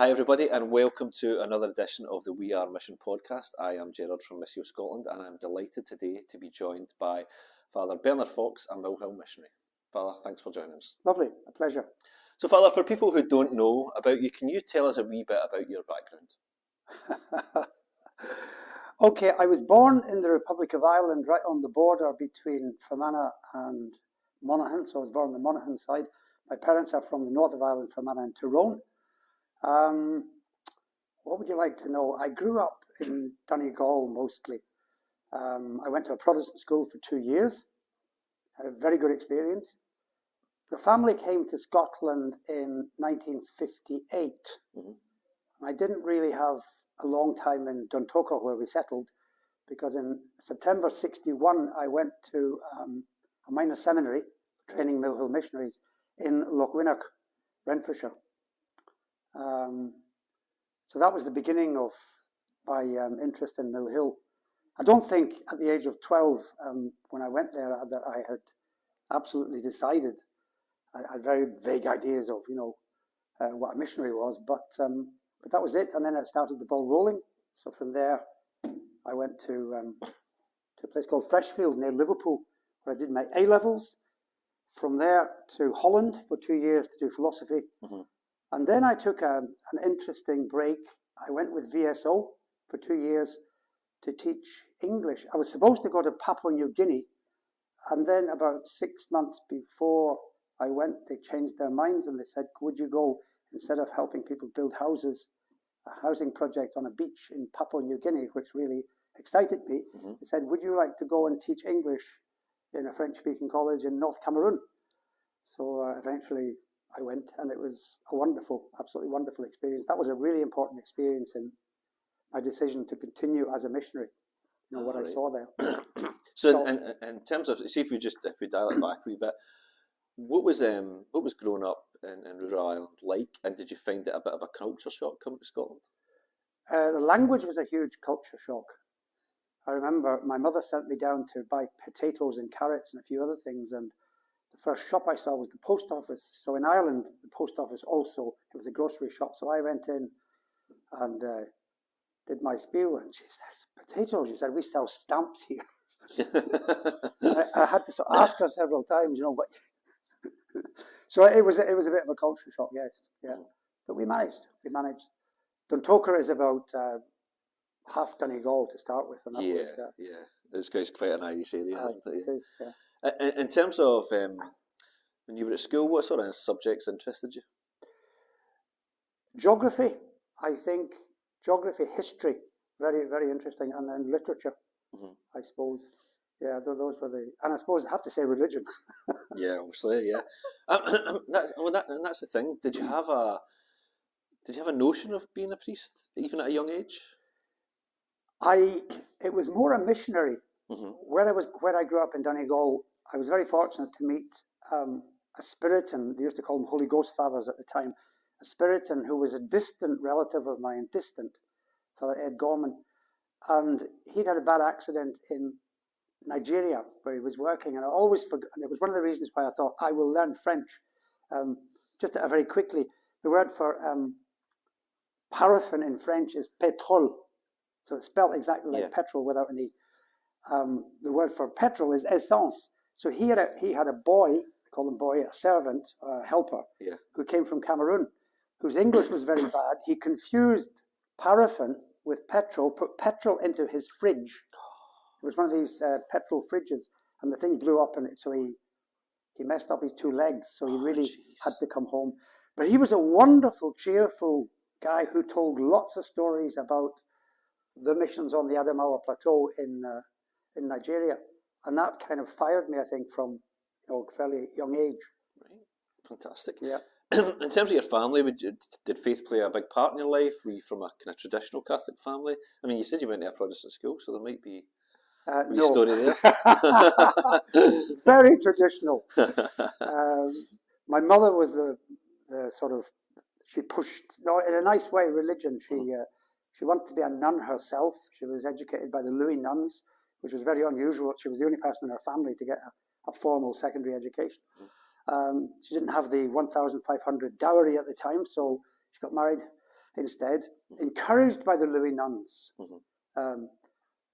Hi everybody and welcome to another edition of the We Are Mission podcast. I am Gerard from Mill Hill Scotland and I'm delighted today to be joined by Father Bernard Fox and Mill Hill Missionary. Father, thanks for joining us. Lovely, a pleasure. So Father, for people who don't know about you, can you tell us a wee bit about your background? Okay, I was born in the Republic of Ireland, right on the border between Fermanagh and Monaghan, so I was born on the Monaghan side. My parents are from the north of Ireland, Fermanagh and Tyrone. What would you like to know? I grew up in Donegal mostly. I went to a Protestant school for 2 years, had a very good experience. The family came to Scotland in 1958. I didn't really have a long time in Duntocher where we settled, because in September 61 I went to a minor seminary training Mill Hill Missionaries in Lochwinnock, Renfrewshire. So that was the beginning of my interest in Mill Hill. I don't think at the age of 12 when I went there that I had absolutely decided. I had very vague ideas of what a missionary was, but that was it. And then it started the ball rolling. So from there I went to a place called Freshfield near Liverpool, where I did my A-levels. From there to Holland for 2 years to do philosophy. And then I took an interesting break. I went with VSO for 2 years to teach English. I was supposed to go to Papua New Guinea, and then about 6 months before I went, they changed their minds and they said, would you go, instead of helping people build houses, a housing project on a beach in Papua New Guinea, which really excited me. They said, would you like to go and teach English in a French-speaking college in North Cameroon? So eventually I went, and it was a wonderful, absolutely wonderful experience. That was a really important experience in my decision to continue as a missionary. What I saw there. So in terms of, see if we dial it back a wee bit, what was growing up in rural Ireland like, and did you find it a bit of a culture shock coming to Scotland? The language was a huge culture shock. I remember my mother sent me down to buy potatoes and carrots and a few other things, and the first shop I saw was the post office. So in Ireland, the post office also, it was a grocery shop. So I went in and did my spiel, and she says, potatoes? She said, we sell stamps here. I had to sort of ask her several times, what. So it was a bit of a culture shock, yes, yeah. But we managed. Duntocher is about half Donegal to start with. And that it's quite an Irish area, isn't it? It is, yeah. In terms of when you were at school, what sort of subjects interested you? Geography, I think. Geography, history, very, very interesting. And then literature, I suppose. Yeah, those were and I suppose I have to say religion. Yeah, obviously, yeah. That's the thing. Did you have a notion of being a priest, even at a young age? It was more a missionary. Where I grew up in Donegal, I was very fortunate to meet a Spiritan. They used to call them Holy Ghost fathers at the time. A Spiritan who was a distant relative of mine, Father Ed Gorman, and he'd had a bad accident in Nigeria where he was working, and I always forgot. And it was one of the reasons why I thought I will learn French. Just very quickly, the word for paraffin in French is pétrole, so it's spelled exactly like petrol without any. The word for petrol is essence. So he had a boy, they call him boy, a servant, a helper, who came from Cameroon, whose English was very bad. He confused paraffin with petrol, put petrol into his fridge. It was one of these petrol fridges, and the thing blew up, and so he messed up his 2 legs, so he really had to come home. But he was a wonderful, cheerful guy who told lots of stories about the missions on the Adamawa Plateau in Nigeria, and that kind of fired me, I think, from a fairly young age. Right, fantastic. Yeah. In terms of your family, did faith play a big part in your life? Were you from a kind of traditional Catholic family? I mean, you said you went to a Protestant school, so there might be a story there. Very traditional. My mother was the sort of, she pushed, in a nice way, religion. She wanted to be a nun herself. She was educated by the Louis nuns, which was very unusual. She was the only person in her family to get a formal secondary education. She didn't have the 1,500 dowry at the time, so she got married instead, encouraged by the Louis nuns.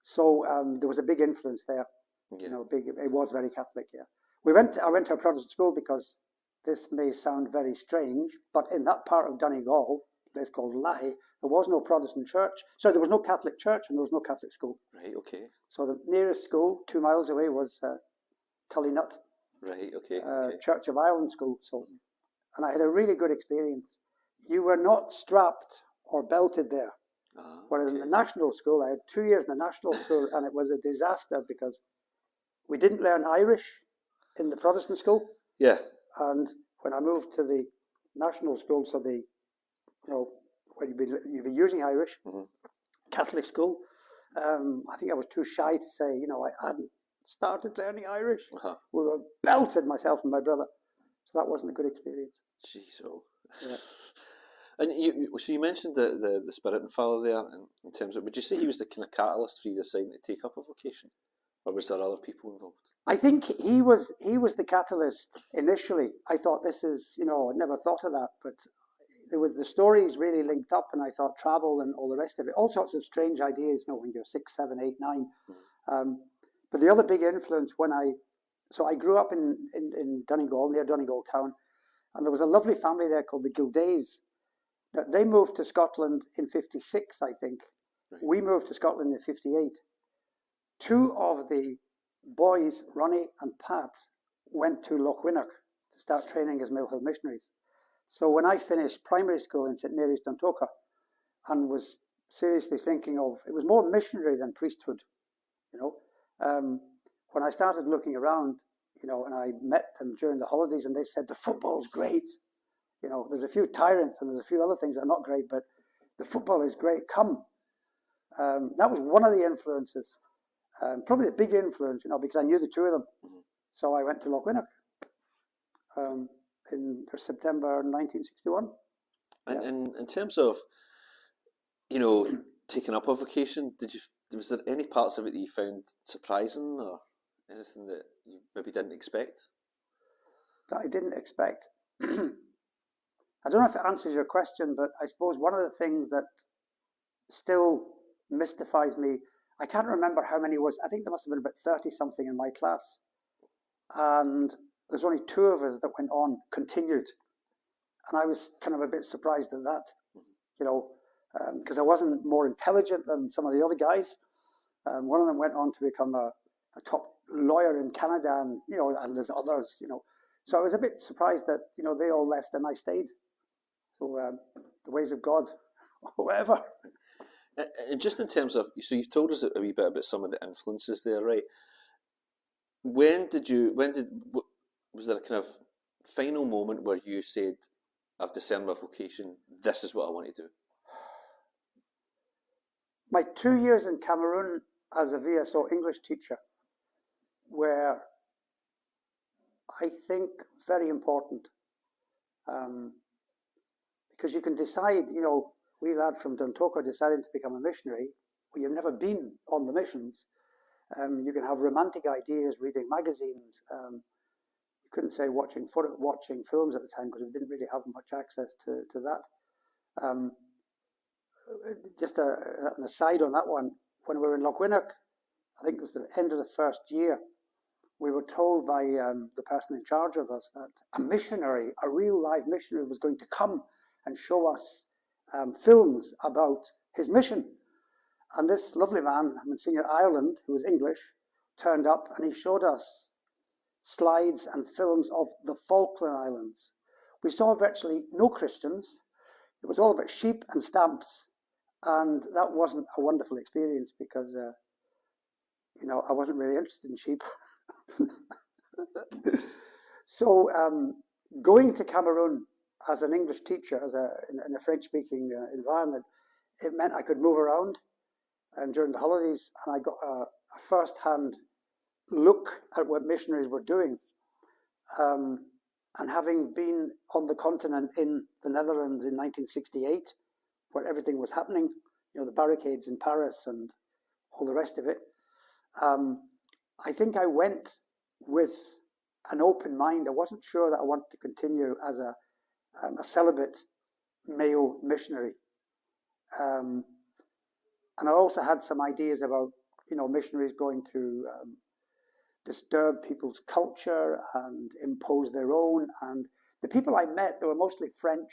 So there was a big influence there. Yeah. You know, it was very Catholic. Yeah, I went to a Protestant school because this may sound very strange, but in that part of Donegal, it's called Lahi, there was no Protestant church. So there was no Catholic church and there was no Catholic school. Right. Okay. So the nearest school 2 miles away was Tullynut. Right. Okay. Church of Ireland school. So, and I had a really good experience. You were not strapped or belted there. Whereas in the national school, I had 2 years in the national school, and it was a disaster because we didn't learn Irish in the Protestant school. Yeah. And when I moved to the national school, so the, you know, when you'd be using Irish, Catholic school, I think I was too shy to say, you know, I hadn't started learning Irish. We were belted, myself and my brother. So that wasn't a good experience. Jeez, oh. Yeah. And so you mentioned the Spiritan Father there, in terms of, would you say he was the kind of catalyst for you deciding to take up a vocation? Or was there other people involved? I think he was the catalyst initially. I thought this is, you know, I never thought of that, but there was the stories really linked up, and I thought travel and all the rest of it, all sorts of strange ideas, you know, when you're 6, 7, 8, 9. But the other big influence so I grew up in Donegal, near Donegal town, and there was a lovely family there called the Gildays. Now, they moved to Scotland in 56, I think. Right. We moved to Scotland in 58. 2 of the boys, Ronnie and Pat, went to Lochwinnock to start training as Mill Hill Missionaries. So when I finished primary school in St Mary's Duntocher and was seriously thinking of, it was more missionary than priesthood, you know. When I started looking around, you know, and I met them during the holidays, and they said, the football's great. You know, there's a few tyrants and there's a few other things that are not great, but the football is great. Come. That was one of the influences. Probably the big influence, you know, because I knew the 2 of them. So I went to Lochwinnock in September 1961. And in terms of, you know, taking up a vocation, was there any parts of it that you found surprising, or anything that you maybe didn't expect? That I didn't expect. I don't know if it answers your question, but I suppose one of the things that still mystifies me, I can't remember how many was, I think there must have been about 30-something in my class. And there's only 2 of us that went on, continued. And I was kind of a bit surprised at that, you know, because I wasn't more intelligent than some of the other guys. One of them went on to become a top lawyer in Canada, and, you know, and there's others, you know. So I was a bit surprised that, you know, they all left and I stayed. So the ways of God, or whatever. And just in terms of, so you've told us a wee bit about some of the influences there, right? Was there a kind of final moment where you said, I've discerned my vocation, this is what I want to do? My 2 years in Cameroon as a VSO English teacher were, I think, very important. Because you can decide, you know, we lad from Duntocher deciding to become a missionary, well, you've never been on the missions. You can have romantic ideas, reading magazines. You couldn't say watching films at the time because we didn't really have much access to that. Just an aside on that one, when we were in Lochwinnock, I think it was the end of the first year, we were told by the person in charge of us that a missionary, a real live missionary, was going to come and show us films about his mission. And this lovely man, Monsignor Ireland, who was English, turned up and he showed us slides and films of the Falkland Islands. We saw virtually no Christians. It was all about sheep and stamps. And that wasn't a wonderful experience because, you know, I wasn't really interested in sheep. So going to Cameroon as an English teacher, in a French-speaking environment, it meant I could move around during the holidays, and I got a first-hand look at what missionaries were doing. And having been on the continent in the Netherlands in 1968, where everything was happening, you know, the barricades in Paris and all the rest of it, I think I went with an open mind. I wasn't sure that I wanted to continue as a celibate male missionary. And I also had some ideas about, missionaries going to disturb people's culture and impose their own. And the people I met, they were mostly French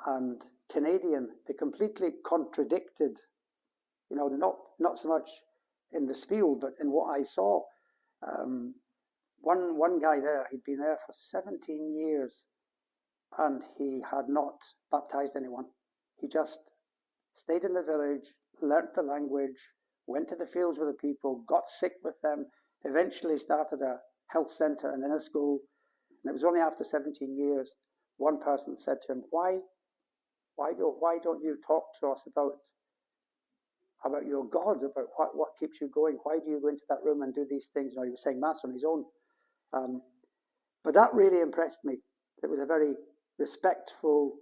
and Canadian. They completely contradicted, not so much in the spiel, but in what I saw. One guy there, he'd been there for 17 years and he had not baptized anyone. He just stayed in the village, learnt the language, went to the fields with the people, got sick with them, eventually started a health center and then a school. And it was only after 17 years, one person said to him, why don't you talk to us about your God, about what keeps you going? Why do you go into that room and do these things? He was saying Mass on his own. But that really impressed me. It was a very respectful,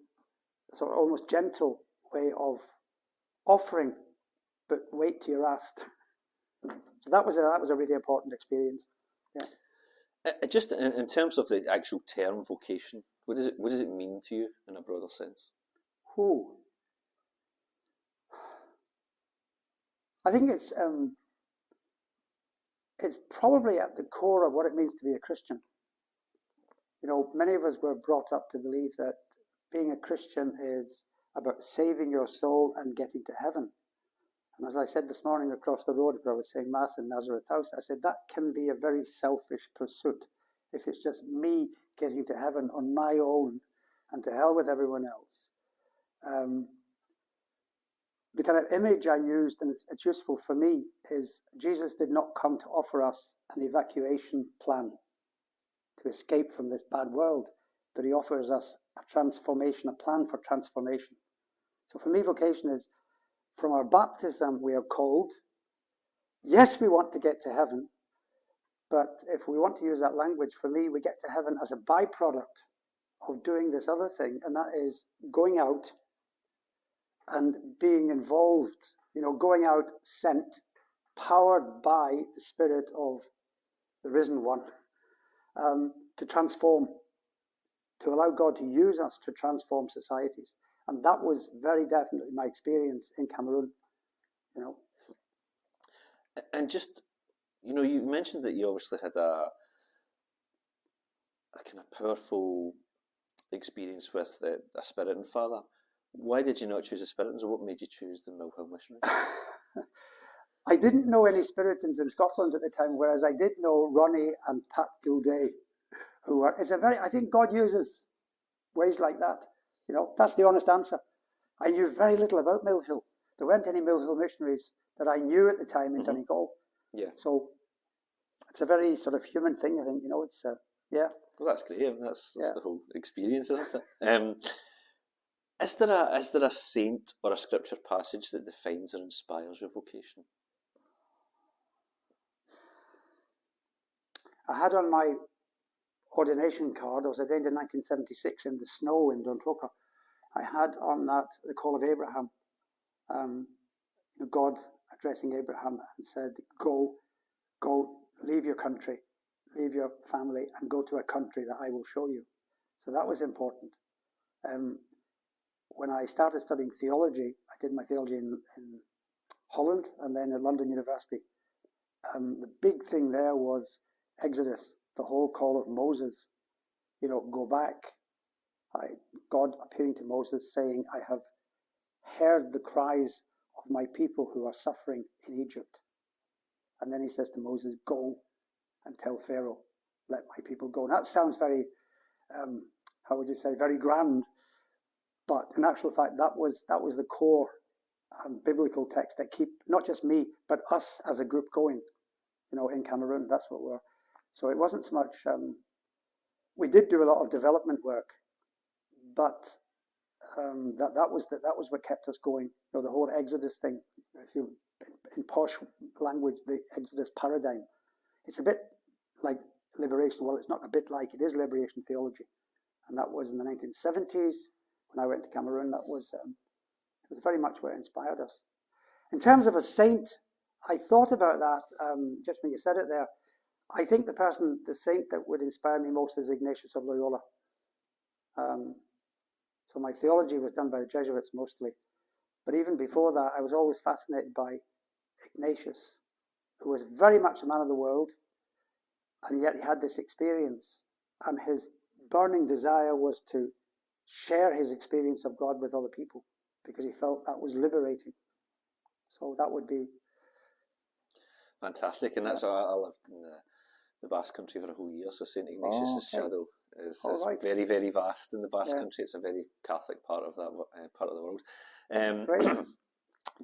sort of almost gentle way of offering, but wait till you're asked. So that was a really important experience. Yeah. Just in terms of the actual term vocation, what does it mean to you in a broader sense? I think it's probably at the core of what it means to be a Christian. Many of us were brought up to believe that being a Christian is about saving your soul and getting to heaven. And as I said this morning across the road, where I was saying Mass in Nazareth House, I said that can be a very selfish pursuit if it's just me getting to heaven on my own and to hell with everyone else. The kind of image I used, and it's useful for me, is Jesus did not come to offer us an evacuation plan to escape from this bad world, but he offers us a transformation, a plan for transformation. So for me, vocation is, from our baptism, we are called. Yes, we want to get to heaven, but if we want to use that language, for me, we get to heaven as a byproduct of doing this other thing, and that is going out and being involved, going out sent, powered by the Spirit of the risen one, to transform, to allow God to use us to transform societies. And that was very definitely my experience in Cameroon, And just, you mentioned that you obviously had a kind of powerful experience with a Spirit Father. Why did you not choose the Spiritans, or what made you choose the Mill Hill Missionary? I didn't know any Spiritans in Scotland at the time, whereas I did know Ronnie and Pat Gilday, who are, I think God uses ways like that. That's the honest answer. I knew very little about Mill Hill. There weren't any Mill Hill missionaries that I knew at the time in Donegal. Yeah. So it's a very sort of human thing, I think. It's, yeah. Well, that's great. That's the whole experience, isn't it? Is there a saint or a scripture passage that defines or inspires your vocation? I had on my ordination card, I was ordained in 1976 in the snow in Duntocher. I had on that the call of Abraham, God addressing Abraham and said, go, leave your country, leave your family and go to a country that I will show you. So that was important. When I started studying theology, I did my theology in Holland and then at London University. The big thing there was Exodus, the whole call of Moses. Go back. God appearing to Moses saying, I have heard the cries of my people who are suffering in Egypt. And then he says to Moses, go and tell Pharaoh, let my people go. And that sounds very, very grand. But in actual fact, that was the core biblical text that keep not just me, but us as a group going, in Cameroon. That's what we're. So it wasn't so much. We did do a lot of development work, but that was what kept us going. The whole Exodus thing. If you, in posh language, the Exodus paradigm. It's a bit like liberation. Well, it's not a bit like, it is liberation theology, and that was in the 1970s. When I went to Cameroon, that was it was very much what inspired us. In terms of a saint, I thought about that just when you said it there. I think the saint that would inspire me most is Ignatius of Loyola. So my theology was done by the Jesuits mostly, But even before that, I was always fascinated by Ignatius, who was very much a man of the world, and yet he had this experience, and his burning desire was to share his experience of God with other people, because he felt that was liberating. So that would be fantastic. And that's why I lived in the Basque Country for a whole year, so St. Ignatius' shadow is very, very vast in the Basque Country. It's a very Catholic part of that part of the world.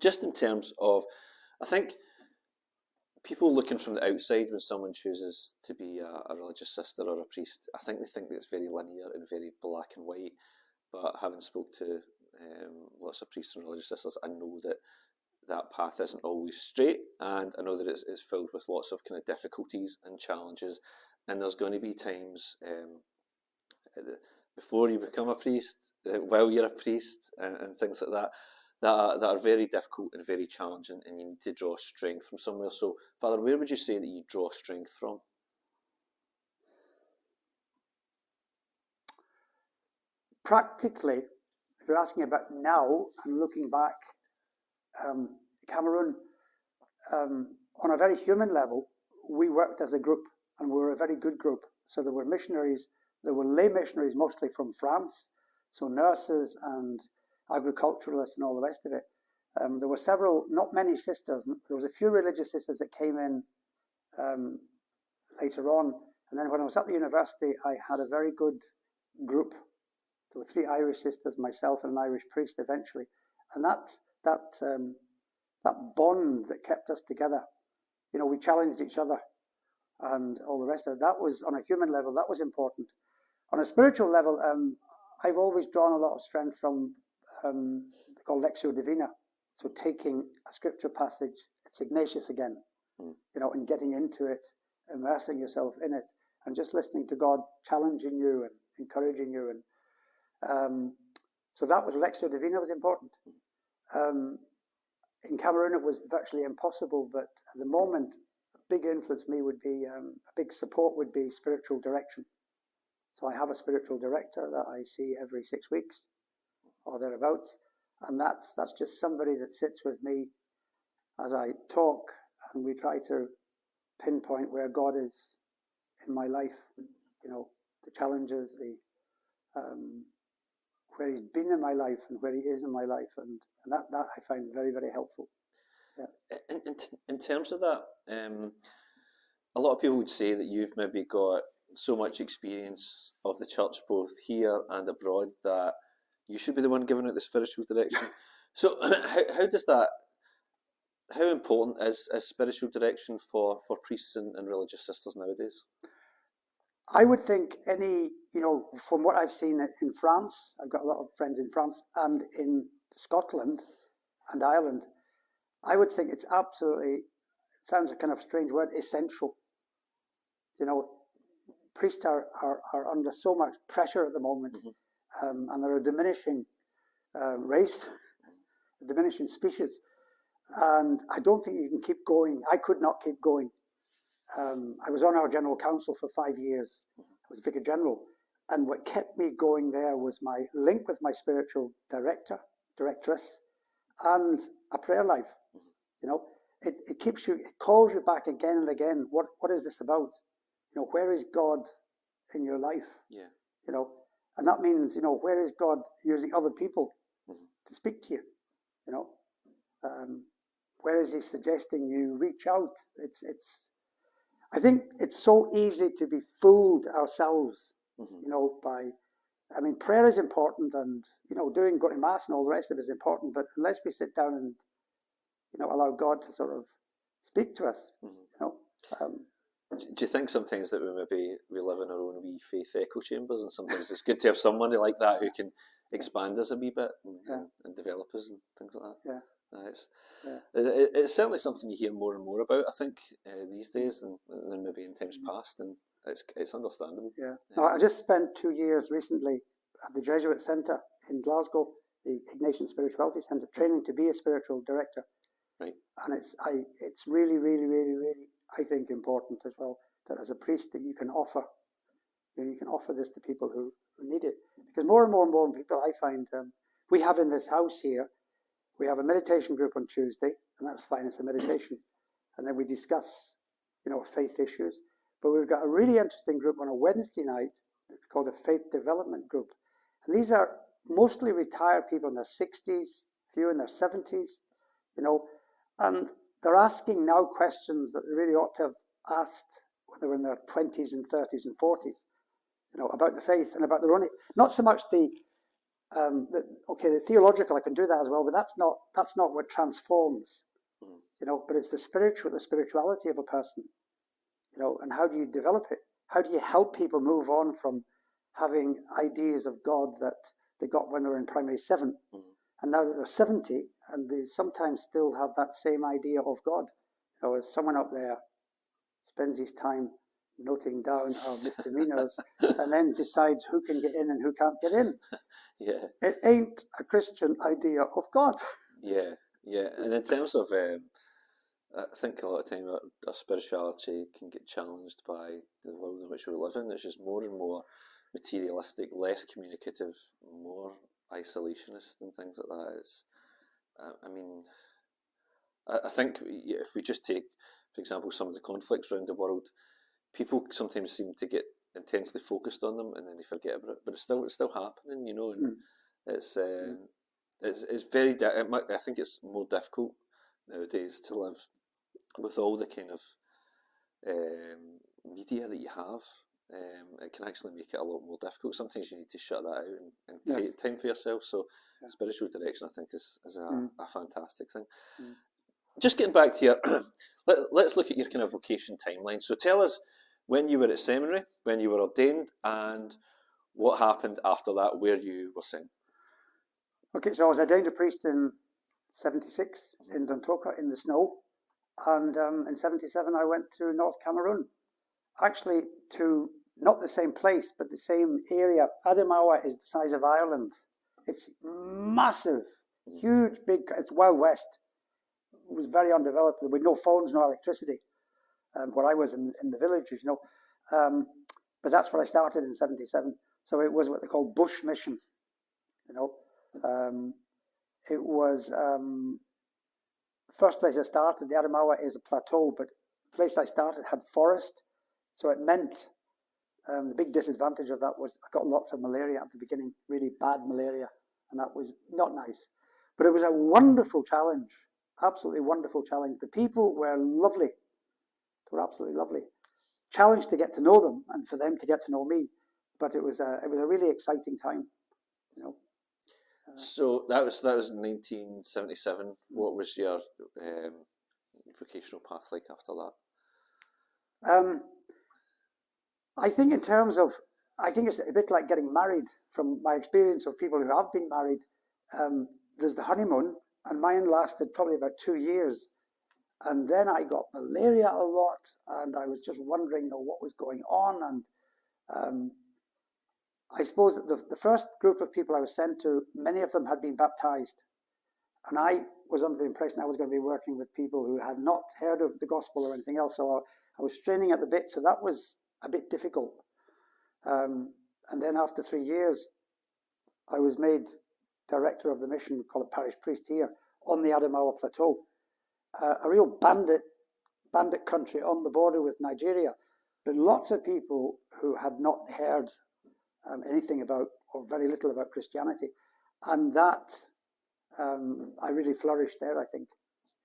Just in terms of, I think people looking from the outside, when someone chooses to be a religious sister or a priest, I think they think that it's very linear and very black and white. But having spoke to lots of priests and religious sisters, I know that that path isn't always straight, and I know that it's filled with lots of kind of difficulties and challenges, and there's going to be times before you become a priest, while you're a priest, and things like that, that are very difficult and very challenging, and you need to draw strength from somewhere. So, Father, where would you say that you draw strength from? Practically, if you're asking about now and looking back, Cameroon, on a very human level, we worked as a group, and we were a very good group. So there were missionaries, there were lay missionaries, mostly from France, so nurses and agriculturalists and all the rest of it. There were several, not many sisters. There was a few religious sisters that came in later on. And then when I was at the university, I had a very good group. There were 3 Irish sisters, myself and an Irish priest eventually. And that bond that kept us together, you know, we challenged each other and all the rest of it. That was, on a human level, that was important. On a spiritual level, I've always drawn a lot of strength from called Lectio Divina. So taking a scripture passage, it's Ignatius again, you know, and getting into it, immersing yourself in it, and just listening to God challenging you and encouraging you. And so that was Lectio Divina was important. In Cameroon, it was virtually impossible, but at the moment, a big influence me would be, a big support would be spiritual direction. So I have a spiritual director that I see every 6 weeks or thereabouts, and that's just somebody that sits with me as I talk, and we try to pinpoint where God is in my life, you know, the challenges, where he's been in my life and where he is in my life, and that I find very, very helpful. Yeah. In terms of that, a lot of people would say that you've maybe got so much experience of the church both here and abroad that you should be the one giving it the spiritual direction. So how does that, how important is spiritual direction for priests and religious sisters nowadays? I would think any, you know, from what I've seen in France, I've got a lot of friends in France and in Scotland and Ireland, I would think it's absolutely, it sounds a kind of strange word, essential. You know, priests are under so much pressure at the moment, and they're a diminishing race, a diminishing species, and I don't think you can keep going. I could not keep going. I was on our general council for 5 years. I was vicar general, and what kept me going there was my link with my spiritual directress, and a prayer life. You know, it keeps you, it calls you back again and again. What is this about? You know, where is God in your life? Yeah. You know, and that means, you know, where is God using other people to speak to you? You know, where is he suggesting you reach out? I think it's so easy to be fooled ourselves, you know, I mean, prayer is important, and, you know, going to mass and all the rest of it is important, but unless we sit down and, you know, allow God to sort of speak to us, you know. Do you think sometimes that we live in our own wee faith echo chambers, and sometimes it's good to have somebody like that who can expand us a wee bit and develop us and things like that? Yeah. It's certainly something you hear more and more about, I think, these days than maybe in times past, and it's understandable. Yeah. No, I just spent 2 years recently at the Jesuit Centre in Glasgow, the Ignatian Spirituality Centre, training to be a spiritual director. Right. And it's really, really, really, really, I think, important as well that as a priest that you can offer this to people who need it. Because more and more and more people, I find, we have in this house here, We have a meditation group on Tuesday, and that's fine, it's a meditation. And then we discuss, faith issues. But we've got a really interesting group on a Wednesday night called a Faith Development Group. And these are mostly retired people in their 60s, few in their 70s, and they're asking now questions that they really ought to have asked when they were in their 20s and 30s and 40s, about the faith and about their own, not so much the theological, I can do that as well, but that's not what transforms, but it's the spirituality of a person, and how do you develop it? How do you help people move on from having ideas of God that they got when they were in primary 7, and now that they're 70, and they sometimes still have that same idea of God. As someone up there spends his time noting down our misdemeanors and then decides who can get in and who can't get in. Yeah. It ain't a Christian idea of God. Yeah. And in terms of, I think a lot of time our spirituality can get challenged by the world in which we live in. It's just more and more materialistic, less communicative, more isolationist and things like that. It's, I think if we just take, for example, some of the conflicts around the world, people sometimes seem to get intensely focused on them and then they forget about it. But it's still happening, and it's very. I think it's more difficult nowadays to live with all the kind of media that you have. It can actually make it a lot more difficult. Sometimes you need to shut that out and create time for yourself. So spiritual direction, I think, is a fantastic thing. Just getting back to your, let's look at your kind of vocation timeline. So tell us when you were at seminary, when you were ordained, and what happened after that, where you were sent. Okay, so I was ordained a priest in 76 in Duntocher in the snow, and in 77 I went to North Cameroon. Actually, to not the same place, but the same area. Adamawa is the size of Ireland. It's massive, huge, big. It's Wild West. It was very undeveloped with no phones, no electricity. Where I was in the villages, but that's where I started in 77. So it was what they call bush mission. It was first place I started. The Adamawa is a plateau, but the place I started had forest. So it meant the big disadvantage of that was I got lots of malaria at the beginning, really bad malaria, and that was not nice. But it was a wonderful challenge, absolutely wonderful challenge. The people were lovely. They were absolutely lovely. Challenge to get to know them and for them to get to know me, but it was a really exciting time, So that was 1977. What was your vocational path like after that? I think in terms of, I think it's a bit like getting married. From my experience of people who have been married, there's the honeymoon, and mine lasted probably about 2 years. And then I got malaria a lot, and I was just wondering, what was going on. And I suppose that the first group of people I was sent to, many of them had been baptized. And I was under the impression I was going to be working with people who had not heard of the gospel or anything else. So I was straining at the bit, so that was a bit difficult. And then after 3 years, I was made director of the mission, called a parish priest here, on the Adamawa Plateau. A real bandit country on the border with Nigeria, but lots of people who had not heard anything about, or very little about Christianity. And that, I really flourished there, I think.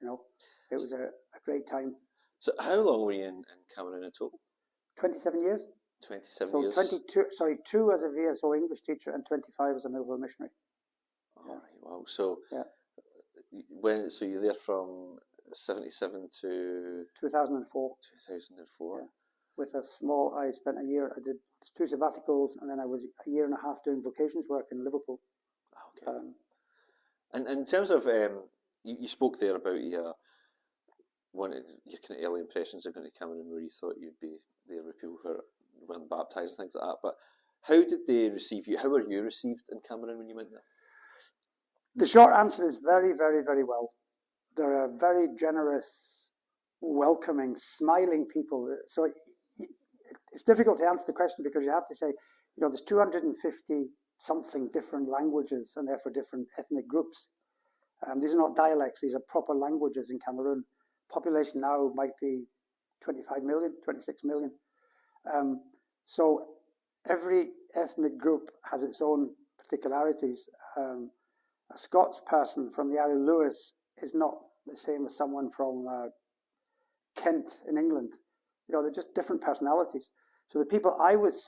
It was a great time. So how long were you in Cameroon in total? 27 years. 27 years. 2 as a VSO English teacher and 25 as a Mill Hill Missionary. All right, wow. So so you're there from 77 to 2004. 2004. Yeah. With a small, I spent a year, I did 2 sabbaticals, and then I was a year and a half doing vocations work in Liverpool. Okay. And in terms of, you spoke there about your kind of early impressions of going to Cameroon, where you thought you'd be there with people who weren't baptised and things like that. But how did they receive you? How were you received in Cameroon when you went there? The short answer is very, very, very well. They're a very generous, welcoming, smiling people. So it's difficult to answer the question because you have to say, there's 250 something different languages and therefore different ethnic groups. These are not dialects, these are proper languages in Cameroon. Population now might be 25 million, 26 million. So every ethnic group has its own particularities. A Scots person from the Isle of Lewis is not the same as someone from Kent in England. You know, they're just different personalities. So the people I was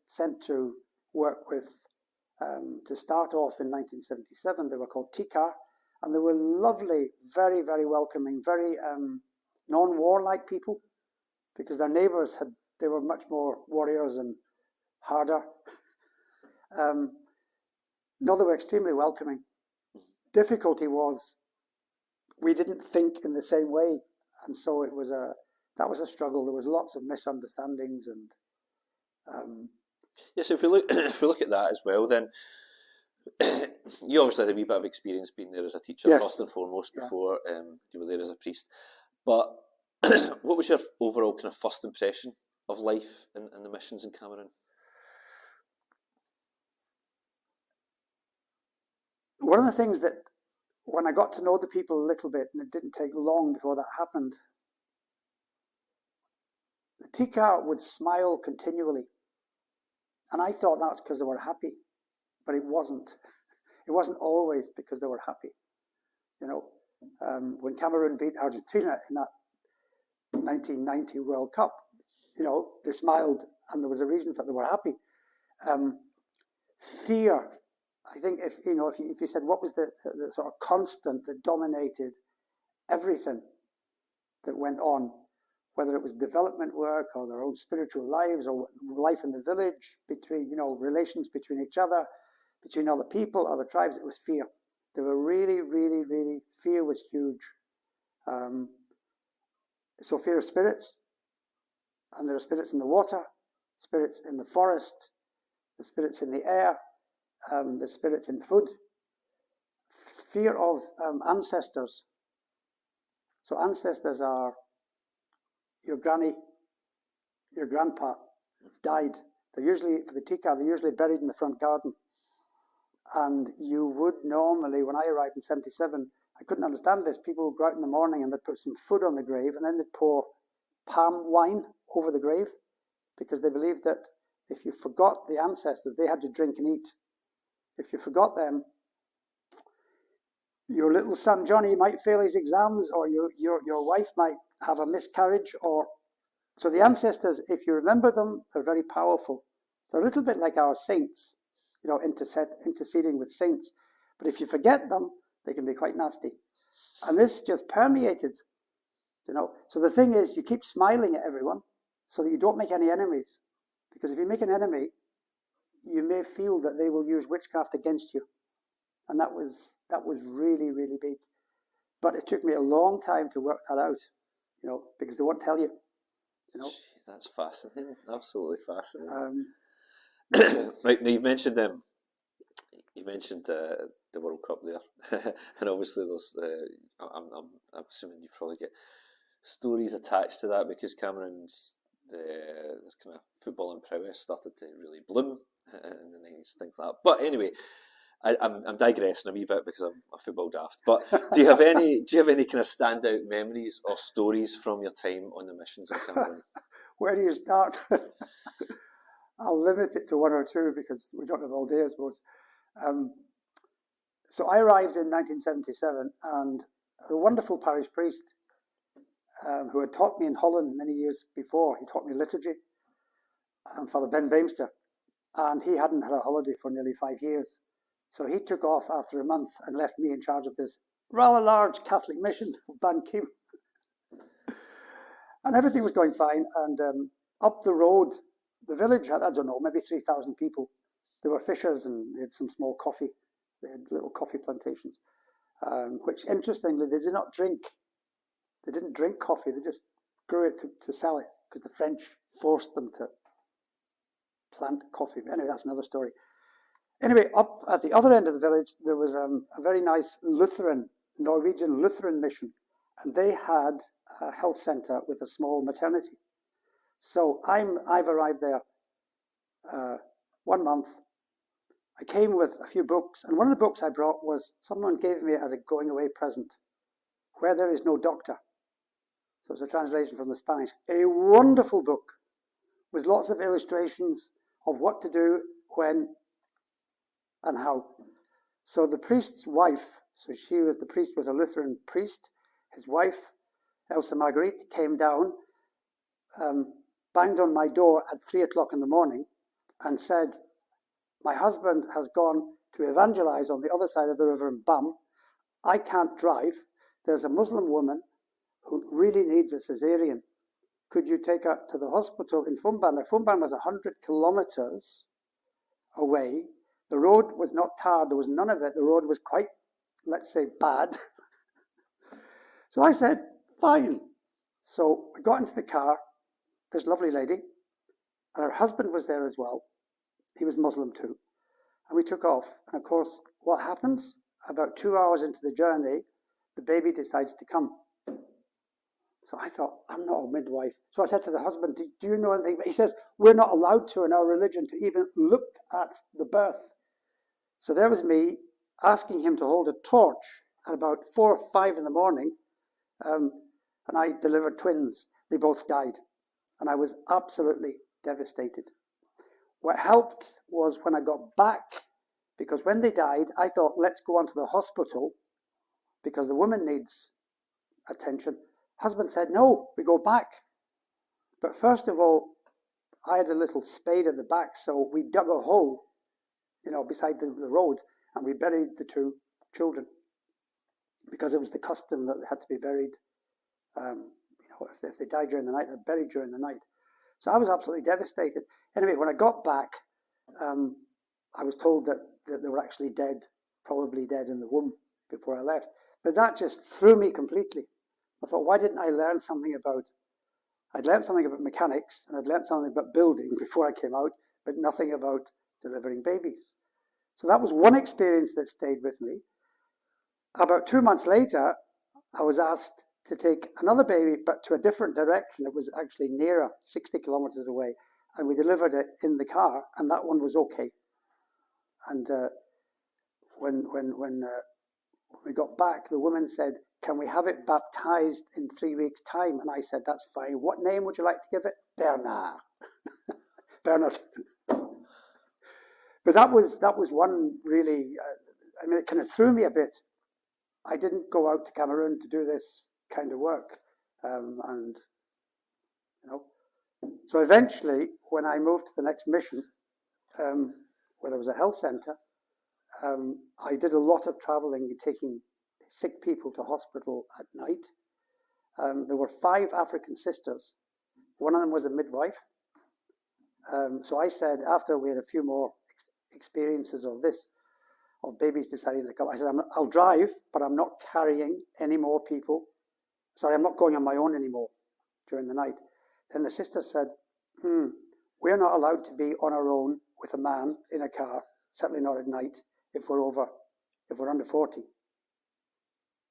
sent to work with to start off in 1977, they were called Tikar, and they were lovely, very, very welcoming, very non-warlike people, because their neighbours they were much more warriors and harder. No, they were extremely welcoming. Difficulty was we didn't think in the same way, and so that was a struggle. There was lots of misunderstandings and. Yes, if we look at that as well, then you obviously had a wee bit of experience being there as a teacher, yes, first and foremost, before you were there as a priest. But what was your overall kind of first impression of life in the missions in Cameroon? One of the things that, when I got to know the people a little bit, and it didn't take long before that happened, the Tikar would smile continually. And I thought that's because they were happy, but it wasn't. It wasn't always because they were happy. You know, when Cameroon beat Argentina in that 1990 World Cup, you know, they smiled, and there was a reason for it. They were happy. Fear. I think if you said what was the sort of constant that dominated everything that went on, whether it was development work or their own spiritual lives or life in the village, between, you know, relations between each other, between other people, other tribes, it was fear. They were really, really, really, fear was huge. So fear of spirits, and there are spirits in the water, spirits in the forest, the spirits in the air, the spirits in food. Fear of ancestors. So ancestors are your granny, your grandpa died. They're usually, for the Tikar, they're usually buried in the front garden. And you would normally, when I arrived in 77, I couldn't understand this. People would go out in the morning and they'd put some food on the grave, and then they'd pour palm wine over the grave, because they believed that if you forgot the ancestors, they had to drink and eat. If you forgot them, your little son Johnny might fail his exams, or your wife might have a miscarriage, or so the ancestors, if you remember them, they're very powerful. They're a little bit like our saints, you know, interceding with saints. But if you forget them, they can be quite nasty. And this just permeated, you know. So the thing is, you keep smiling at everyone so that you don't make any enemies. Because if you make an enemy, you may feel that they will use witchcraft against you. And that was really, really big. But it took me a long time to work that out, you know, because they won't tell you, you know. Gee, that's fascinating, absolutely fascinating. Right, now you mentioned the World Cup there, and obviously there's I'm assuming you probably get stories attached to that, because Cameroon's their kind of football and prowess started to really bloom in the 90s, things like that. But anyway, I'm digressing a wee bit because I'm a football daft. But do you have any kind of standout memories or stories from your time on the missions in Cameroon? Where do you start? I'll limit it to one or two because we don't have all day, I suppose. So I arrived in 1977, and a wonderful parish priest who had taught me in Holland many years before, he taught me liturgy, Father Ben Beemster, and he hadn't had a holiday for nearly 5 years. So he took off after a month and left me in charge of this rather large Catholic mission of Ban Kim. And everything was going fine. And up the road, the village had, I don't know, maybe 3,000 people. There were fishers, and they had some small coffee. They had little coffee plantations, which, interestingly, they did not drink. They didn't drink coffee. They just grew it to sell it, because the French forced them to plant coffee. Anyway, that's another story. Anyway, up at the other end of the village, there was a very nice Norwegian Lutheran mission, and they had a health centre with a small maternity. So I've arrived there 1 month, I came with a few books, and one of the books I brought was someone gave me as a going away present, Where There Is No Doctor. So it's a translation from the Spanish. A wonderful book with lots of illustrations of what to do, when, and how. So the priest's wife, the priest was a Lutheran priest. His wife, Elsa Marguerite, came down, banged on my door at 3 o'clock in the morning and said, my husband has gone to evangelize on the other side of the river in Bam. I can't drive. There's a Muslim woman who really needs a cesarean. Could you take her to the hospital in Fumban? Now, Fumban was 100 kilometers away. The road was not tarred. There was none of it. The road was quite, let's say, bad. So I said, fine. So we got into the car, this lovely lady, and her husband was there as well. He was Muslim too. And we took off. And of course, what happens? About 2 hours into the journey, the baby decides to come. So I thought, I'm not a midwife. So I said to the husband, do you know anything? He says, we're not allowed to in our religion to even look at the birth. So there was me asking him to hold a torch at about 4 or 5 in the morning. And I delivered twins. They both died. And I was absolutely devastated. What helped was when I got back, because when they died, I thought, let's go on to the hospital because the woman needs attention. Husband said, no, we go back. But first of all, I had a little spade at the back, so we dug a hole, beside the road, and we buried the 2 children because it was the custom that they had to be buried. If they died during the night, they're buried during the night. So I was absolutely devastated. Anyway, when I got back, I was told that they were actually dead, probably dead in the womb before I left. But that just threw me completely. I thought, why didn't I learn something about... I'd learned something about mechanics, and I'd learned something about building before I came out, but nothing about delivering babies. So that was one experience that stayed with me. About 2 months later, I was asked to take another baby, but to a different direction. It was actually nearer, 60 kilometers away, and we delivered it in the car, and that one was okay. And when we got back, the woman said, can we have it baptized in 3 weeks' time? And I said, that's fine. What name would you like to give it? Bernard. Bernard. But that was one really, it kind of threw me a bit. I didn't go out to Cameroon to do this kind of work. So eventually, when I moved to the next mission, where there was a health center, I did a lot of traveling, taking sick people to hospital at night. There were 5 African sisters. One of them was a midwife. So I said, after we had a few more experiences of this, of babies deciding to come, I said, I'll drive, but I'm not carrying any more people. Sorry, I'm not going on my own anymore during the night. Then the sister said, we're not allowed to be on our own with a man in a car, certainly not at night, if we're under 40.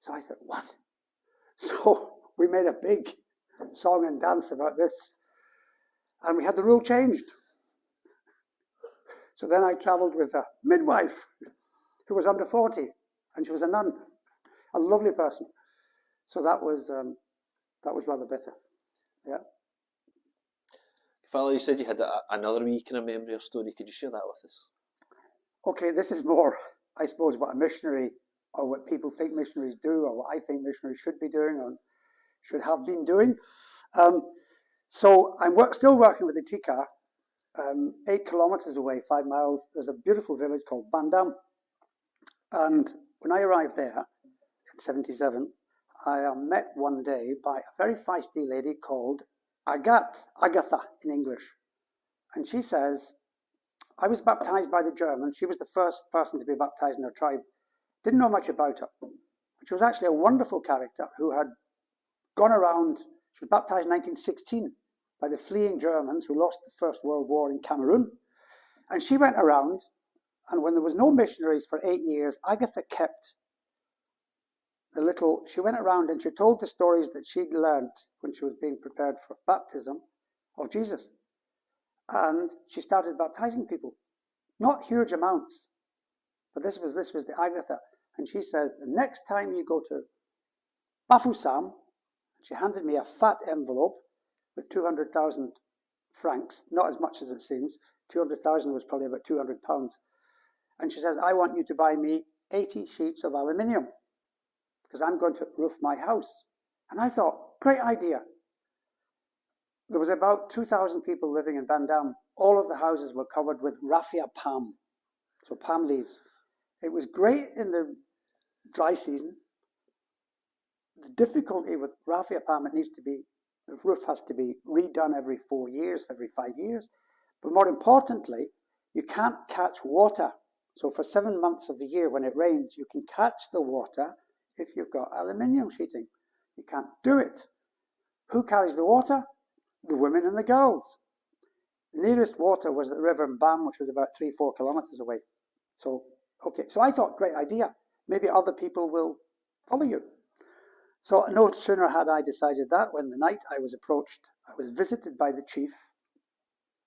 So I said, what? So we made a big song and dance about this. And we had the rule changed. So then I traveled with a midwife who was under 40, and she was a nun, a lovely person. So that was rather bitter. Yeah. Father, you said you had another wee kind of memory or story. Could you share that with us? Okay, this is more, I suppose, what a missionary, or what people think missionaries do, or what I think missionaries should be doing, or should have been doing. So I'm still working with the Tika, 8 kilometers away, 5 miles. There's a beautiful village called Bandam. And when I arrived there in 77, I am met one day by a very feisty lady called Agatha in English. And she says, I was baptized by the Germans. She was the first person to be baptized in her tribe. Didn't know much about her. But she was actually a wonderful character who had gone around. She was baptized in 1916 by the fleeing Germans who lost the First World War in Cameroon. And she went around, and when there was no missionaries for 8 years, Agatha kept she went around and she told the stories that she'd learned when she was being prepared for baptism of Jesus. And she started baptizing people. Not huge amounts, But this was the Agatha. And she says, the next time you go to Bafoussam, she handed me a fat envelope with 200,000 francs, not as much as it seems. 200,000 was probably about 200 pounds. And she says, I want you to buy me 80 sheets of aluminium because I'm going to roof my house. And I thought, great idea. There was about 2,000 people living in Van Damme. All of the houses were covered with raffia palm, so palm leaves. It was great in the dry season. The difficulty with raffia palm, the roof has to be redone every 4 years, every 5 years. But more importantly, you can't catch water. So for 7 months of the year when it rains, you can catch the water if you've got aluminium sheeting. You can't do it. Who carries the water? The women and the girls. The nearest water was the river Mbam, which was about 3-4 kilometers away. So I thought, great idea. Maybe other people will follow you. So no sooner had I decided that when the night I was approached, I was visited by the chief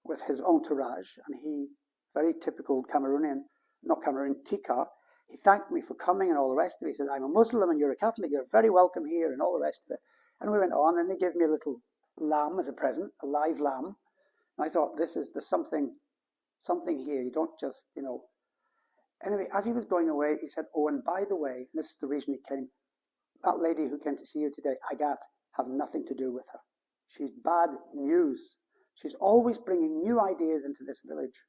with his entourage, and he, very typical Cameroonian, not Cameroonian, Tika, he thanked me for coming and all the rest of it. He said, I'm a Muslim and you're a Catholic, you're very welcome here, and all the rest of it. And we went on, and they gave me a little lamb as a present, a live lamb. And I thought, there's something here. You don't just, Anyway, as he was going away, he said, oh, and by the way, this is the reason he came, that lady who came to see you today, Agathe, have nothing to do with her. She's bad news. She's always bringing new ideas into this village.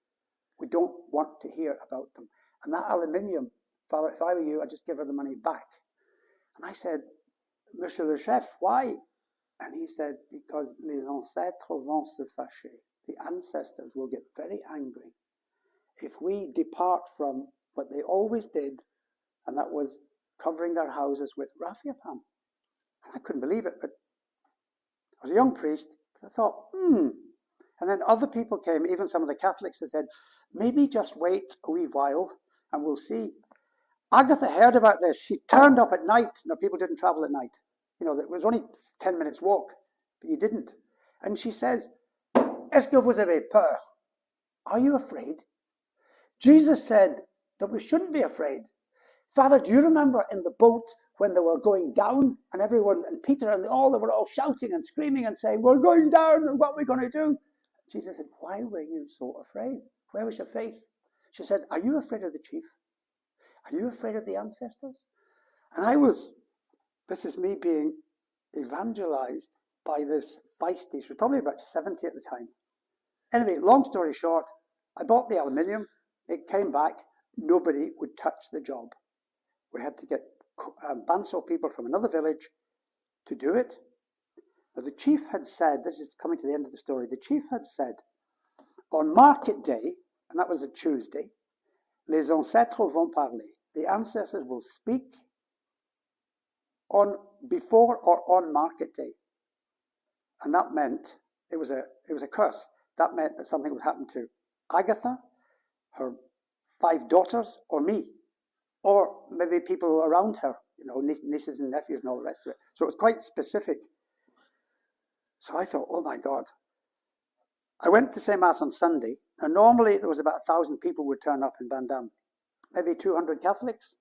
We don't want to hear about them. And that aluminium, Father, if I were you, I'd just give her the money back. And I said, Monsieur le Chef, why? And he said, because les ancêtres vont se fâcher. The ancestors will get very angry if we depart from what they always did, and that was covering their houses with raffia palm. And I couldn't believe it, but I was a young priest, but I thought, And then other people came, even some of the Catholics, that said, maybe just wait a wee while and we'll see. Agatha heard about this. She turned up at night. No, people didn't travel at night. It was only 10 minutes walk, but you didn't. And she says, Est-ce que vous avez peur? Are you afraid? Jesus said that we shouldn't be afraid. Father, do you remember in the boat when they were going down and everyone, and Peter and they were all shouting and screaming and saying, we're going down and what are we going to do? Jesus said, why were you so afraid? Where was your faith? She said, are you afraid of the chief? Are you afraid of the ancestors? And this is me being evangelized by this feisty, she was probably about 70 at the time. Anyway, long story short, I bought the aluminium, it came back, nobody would touch the job. We had to get Banso people from another village to do it. Now, the chief had said, this is coming to the end of the story, the chief had said, on market day, and that was a Tuesday, les ancêtres vont parler. The ancestors will speak before or on market day. And that meant, it was a curse. That meant that something would happen to Agatha, her 5 daughters, or me. Or maybe people around her, nieces and nephews and all the rest of it. So it was quite specific. So I thought, oh my God. I went to say Mass on Sunday, and normally there was about 1,000 people would turn up in Van Damme. Maybe 200 Catholics,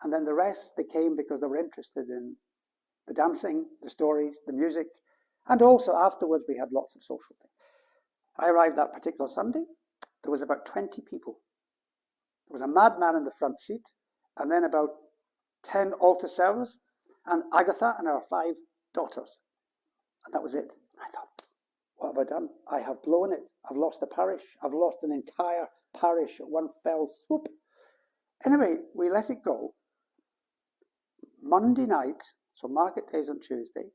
and then the rest, they came because they were interested in the dancing, the stories, the music, and also afterwards we had lots of social things. I arrived that particular Sunday, there was about 20 people. There was a madman in the front seat, and then about 10 altar servers, and Agatha and her 5 daughters. And that was it. I thought, what have I done? I have blown it. I've lost a parish. I've lost an entire parish at one fell swoop. Anyway, we let it go. Monday night, so market days on Tuesday,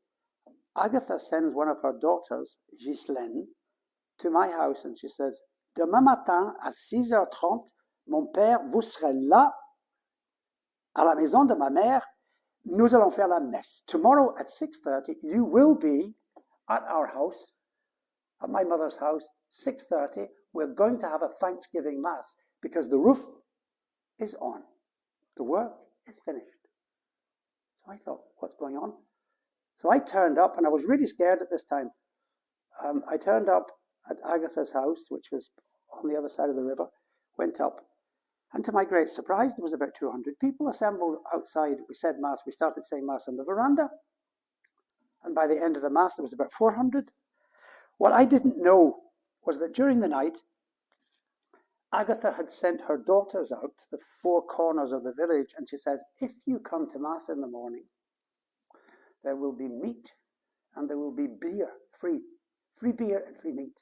Agatha sends one of her daughters, Ghislaine, to my house, and she says, demain matin à 6h30, mon père, vous serez là, à la maison de ma mère, nous allons faire la messe. Tomorrow at 6:30, you will be at our house, at my mother's house, 6:30. We're going to have a Thanksgiving Mass because the roof is on. The work is finished. So I thought, what's going on? So I turned up, and I was really scared at this time. I turned up at Agatha's house, which was on the other side of the river, went up, And to my great surprise, there was about 200 people assembled outside. We said Mass. We started saying Mass on the veranda. And by the end of the Mass, there was about 400. What I didn't know was that during the night, Agatha had sent her daughters out to the four corners of the village, and she says, if you come to Mass in the morning, there will be meat and there will be beer, free beer and free meat.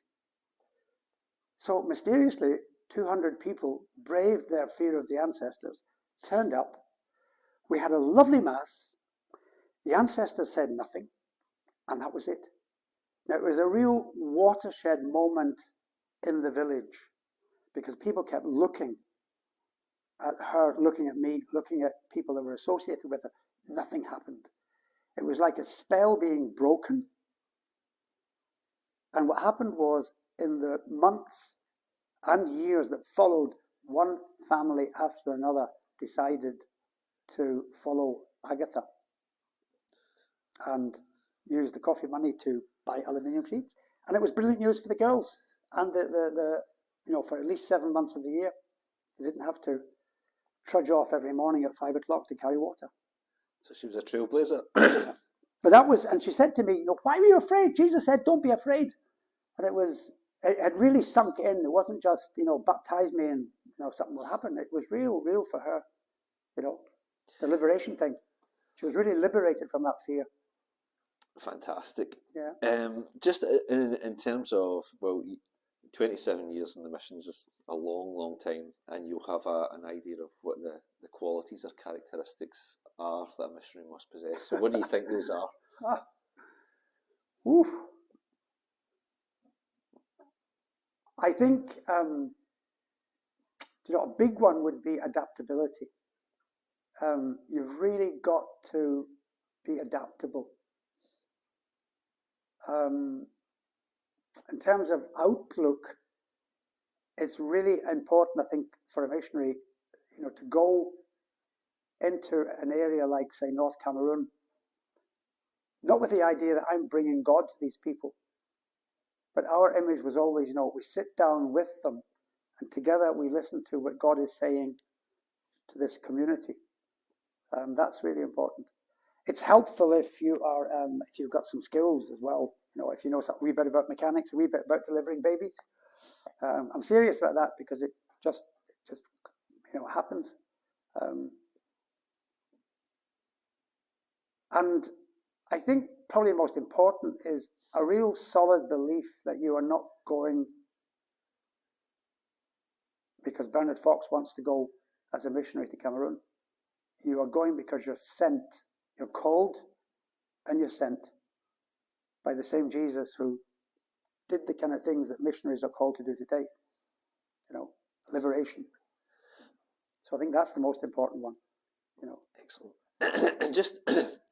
So mysteriously, 200 people braved their fear of the ancestors, turned up. We had a lovely Mass. The ancestors said nothing, and that was it. Now, it was a real watershed moment in the village, because people kept looking at her, looking at me, looking at people that were associated with her. Nothing happened. It was like a spell being broken. And what happened was, in the months and years that followed, one family after another decided to follow Agatha and use the coffee money to buy aluminium sheets. And it was brilliant news for the girls. And for at least 7 months of the year, they didn't have to trudge off every morning at 5 o'clock to carry water. So she was a trailblazer. But that was, and she said to me, why were you afraid? Jesus said, don't be afraid. And it had really sunk in. It wasn't just, baptize me and something will happen. It was real for her, the liberation thing. She was really liberated from that fear. Fantastic. Yeah. Just in terms of, 27 years in the missions is a long, long time, and you'll have an idea of what the qualities or characteristics are that a missionary must possess. So what do you think those are? I think a big one would be adaptability. You've really got to be adaptable. In terms of outlook, it's really important, I think, for a missionary, to go into an area like, say, North Cameroon, not with the idea that I'm bringing God to these people, but our image was always, we sit down with them and together we listen to what God is saying to this community. That's really important. It's helpful if you've got some skills as well. If you know a wee bit about mechanics, a wee bit about delivering babies. I'm serious about that because it just happens. And I think probably most important is a real solid belief that you are not going because Bernard Fox wants to go as a missionary to Cameroon. You are going because you're sent. You're called and you're sent by the same Jesus who did the kind of things that missionaries are called to do today. Liberation. So I think that's the most important one. Excellent. And just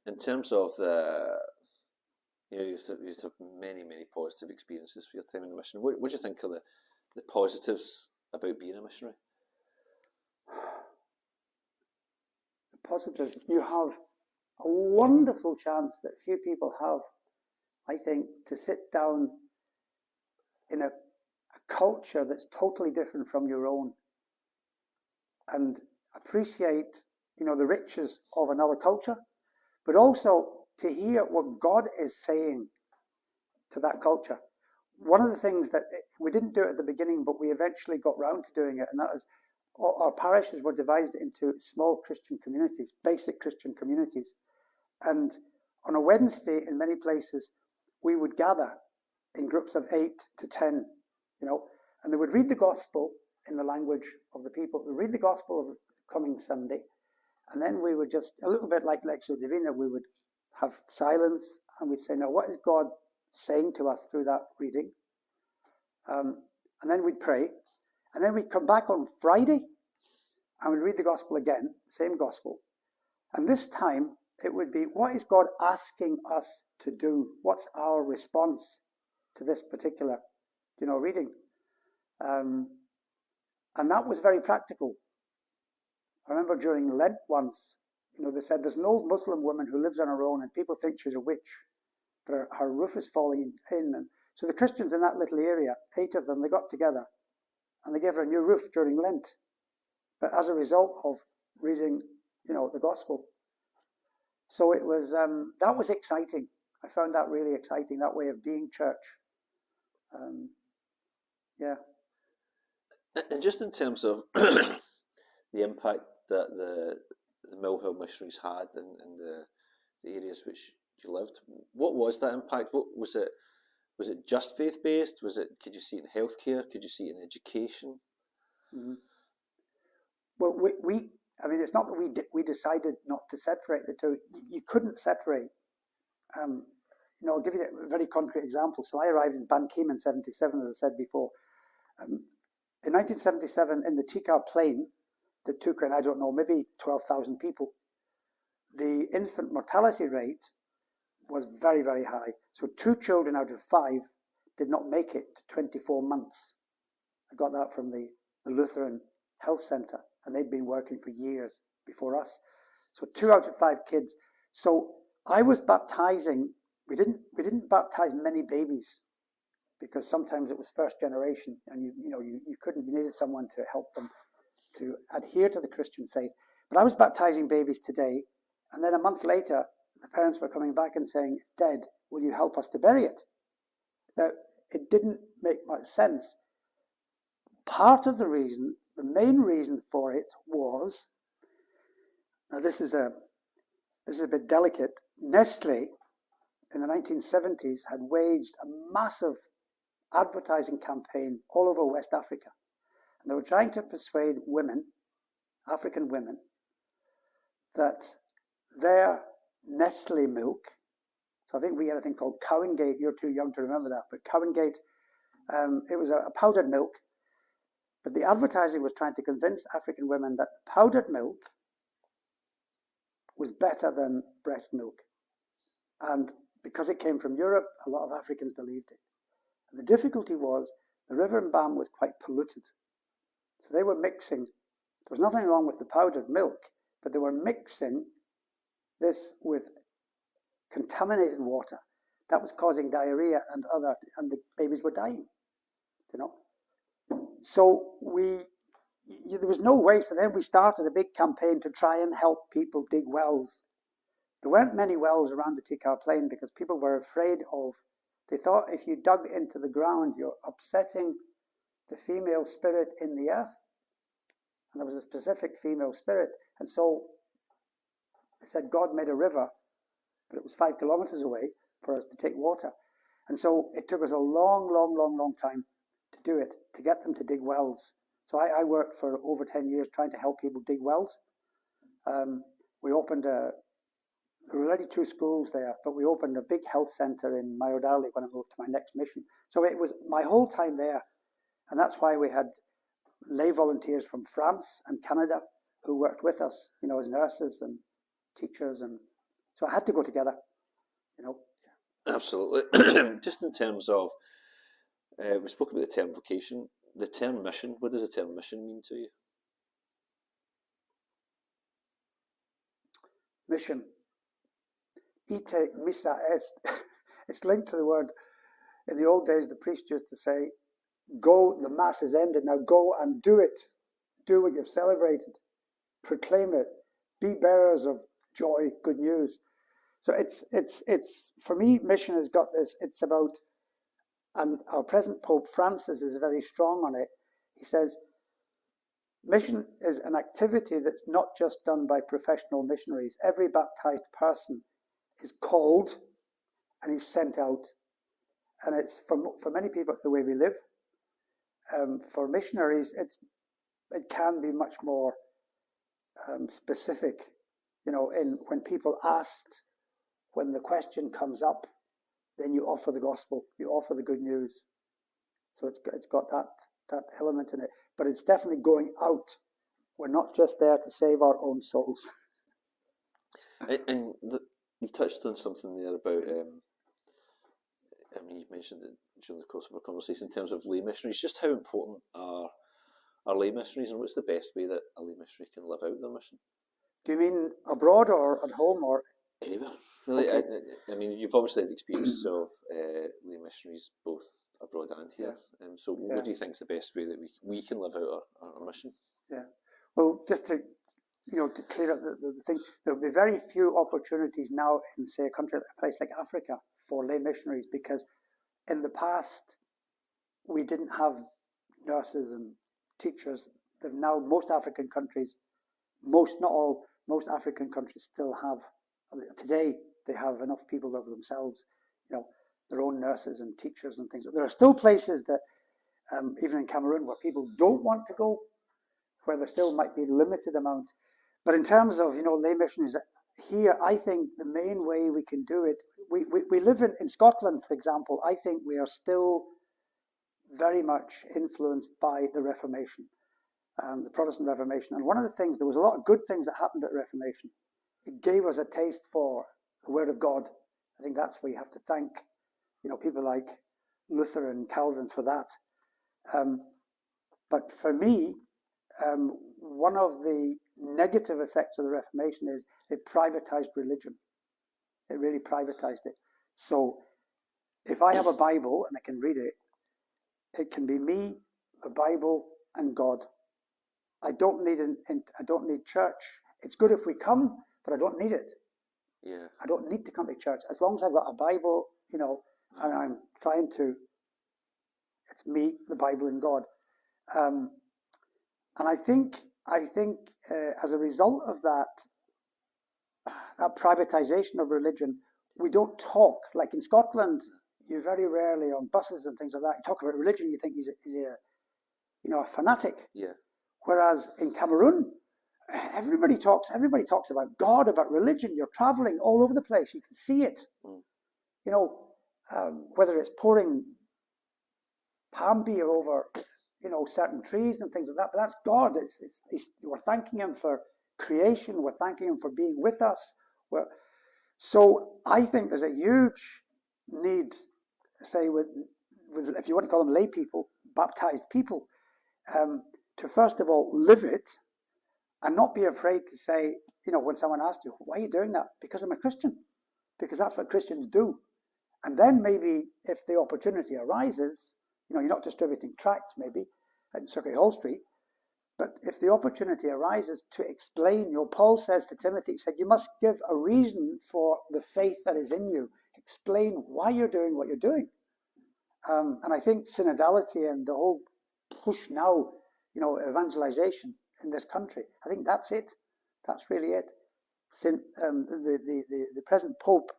in terms of you've had many, many positive experiences for your time in the mission. What do you think are the positives about being a missionary? The positives, you have a wonderful chance that few people have, I think, to sit down in a culture that's totally different from your own and appreciate, the riches of another culture, but also to hear what God is saying to that culture. One of the things that we didn't do at the beginning, but we eventually got round to doing it, and that is our parishes were divided into small Christian communities, basic Christian communities. And on a Wednesday, in many places, we would gather in groups of 8 to 10, and they would read the gospel in the language of the people. They read the gospel of the coming Sunday, and then we would just, a little bit like Lectio Divina, we would have silence, and we'd say, now, what is God saying to us through that reading? And then we'd pray, and then we'd come back on Friday, and we'd read the gospel again, same gospel. And this time, it would be, what is God asking us to do? What's our response to this particular, reading? And that was very practical. I remember during Lent once, they said there's an old Muslim woman who lives on her own and people think she's a witch, but her roof is falling in. And so the Christians in that little area, 8 of them, they got together and they gave her a new roof during Lent but as a result of reading, the gospel. So it was, that was exciting. I found that really exciting, that way of being church. Yeah. And just in terms of the impact that the Mill Hill Missionaries had in the areas which you lived, what was that impact? What was it? Was it just faith-based? Could you see it in healthcare? Could you see it in education? Mm-hmm. Well, it's not that we decided not to separate the two. You couldn't separate. I'll give you a very concrete example. So I arrived in Bankim in 1977, as I said before. In 1977, in the Tikar plain that took in, I don't know, maybe 12,000 people, the infant mortality rate was very, very high. So 2 children out of 5 did not make it to 24 months. I got that from the Lutheran Health Center, and they'd been working for years before us. So 2 out of 5 kids. So I was baptizing. We didn't baptize many babies because sometimes it was first generation, and you couldn't. You needed someone to help them to adhere to the Christian faith. But I was baptizing babies today, and then a month later, the parents were coming back and saying, "It's dead. Will you help us to bury it?" Now, it didn't make much sense. Part of the reason, the main reason for it was, now this is a bit delicate. Nestle in the 1970s had waged a massive advertising campaign all over West Africa. And they were trying to persuade women, African women, that their Nestle milk, so I think we had a thing called Cowingate, you're too young to remember that, but Cowingate, it was a powdered milk, but the advertising was trying to convince African women that powdered milk was better than breast milk. And because it came from Europe, a lot of Africans believed it. And the difficulty was the river Mbam was quite polluted. So they were mixing, there was nothing wrong with the powdered milk, but they were mixing this with contaminated water that was causing diarrhea and the babies were dying, So there was no waste, and then we started a big campaign to try and help people dig wells. There weren't many wells around the Tikar plain because people were afraid they thought if you dug into the ground, you're upsetting the female spirit in the earth. And there was a specific female spirit. And so they said God made a river, but it was 5 kilometers away for us to take water. And so it took us a long time to do it, to get them to dig wells. So I worked for over 10 years trying to help people dig wells. We opened there were already 2 schools there, but we opened a big health center in Mayodali when I moved to my next mission. So it was my whole time there. And that's why we had lay volunteers from France and Canada who worked with us, as nurses and teachers. And so it had to go together, Absolutely. Just in terms of, we spoke about the term vocation, the term mission. What does the term mission mean to you? Mission. Ite missa est. It's linked to the word. In the old days, the priest used to say, "Go, the mass is ended. Now go and do it. Do what you've celebrated. Proclaim it. Be bearers of joy, good news." So it's for me, mission has got this. It's about, and our present Pope Francis is very strong on it. He says, mission is an activity that's not just done by professional missionaries. Every baptized person is called and he's sent out. And it's for many people, it's the way we live. For missionaries, it can be much more specific. When people asked, when the question comes up, then you offer the gospel, you offer the good news. So it's got that element in it. But it's definitely going out. We're not just there to save our own souls. And you touched on something there about, you mentioned it during the course of our conversation in terms of lay missionaries. Just how important are lay missionaries, and what's the best way that a lay missionary can live out their mission? Do you mean abroad or at home or? Anywhere, really. Okay. You've obviously had the experience of lay missionaries both abroad and here. Yeah. So what do you think is the best way that we can live out our mission? Yeah. Well, just to to clear up the thing, there will be very few opportunities now in, say, a place like Africa for lay missionaries, because in the past we didn't have nurses and teachers. That now most African countries, not all, most African countries still have. Today they have enough people over themselves, their own nurses and teachers and things. There are still places that, even in Cameroon, where people don't want to go, where there still might be a limited amount. But in terms of, lay missionaries, here, I think the main way we can do it, we live in Scotland, for example. I think we are still very much influenced by the Reformation, the Protestant Reformation. And one of the things, there was a lot of good things that happened at the Reformation. It gave us a taste for the Word of God. I think that's where you have to thank, people like Luther and Calvin for that. But for me, one of the negative effects of the Reformation is it privatized religion. It really privatized it. So if I have a Bible and I can read it, it can be me, the Bible, and God. I don't need church. It's good if we come, but I don't need it. Yeah. I don't need to come to church. As long as I've got a Bible, and I'm trying to, it's me, the Bible, and God. And I think as a result of that privatization of religion, we don't talk. Like in Scotland, you very rarely on buses and things like that, you talk about religion, you think he's a fanatic. Yeah. Whereas in Cameroon, everybody talks about God, about religion. You're traveling all over the place. You can see it. Whether it's pouring palm beer over, certain trees and things like that. But that's God. We're thanking Him for creation. We're thanking Him for being with us. So I think there's a huge need, say, with if you want to call them lay people, baptized people, to first of all live it, and not be afraid to say, when someone asks you, why are you doing that? Because I'm a Christian. Because that's what Christians do. And then maybe if the opportunity arises, you're not distributing tracts maybe at Circuit Hall Street, but if the opportunity arises to explain, Paul says to Timothy, he said, you must give a reason for the faith that is in you. Explain why you're doing what you're doing. And I think synodality and the whole push now, evangelization in this country, I think that's it. That's really it. The present Pope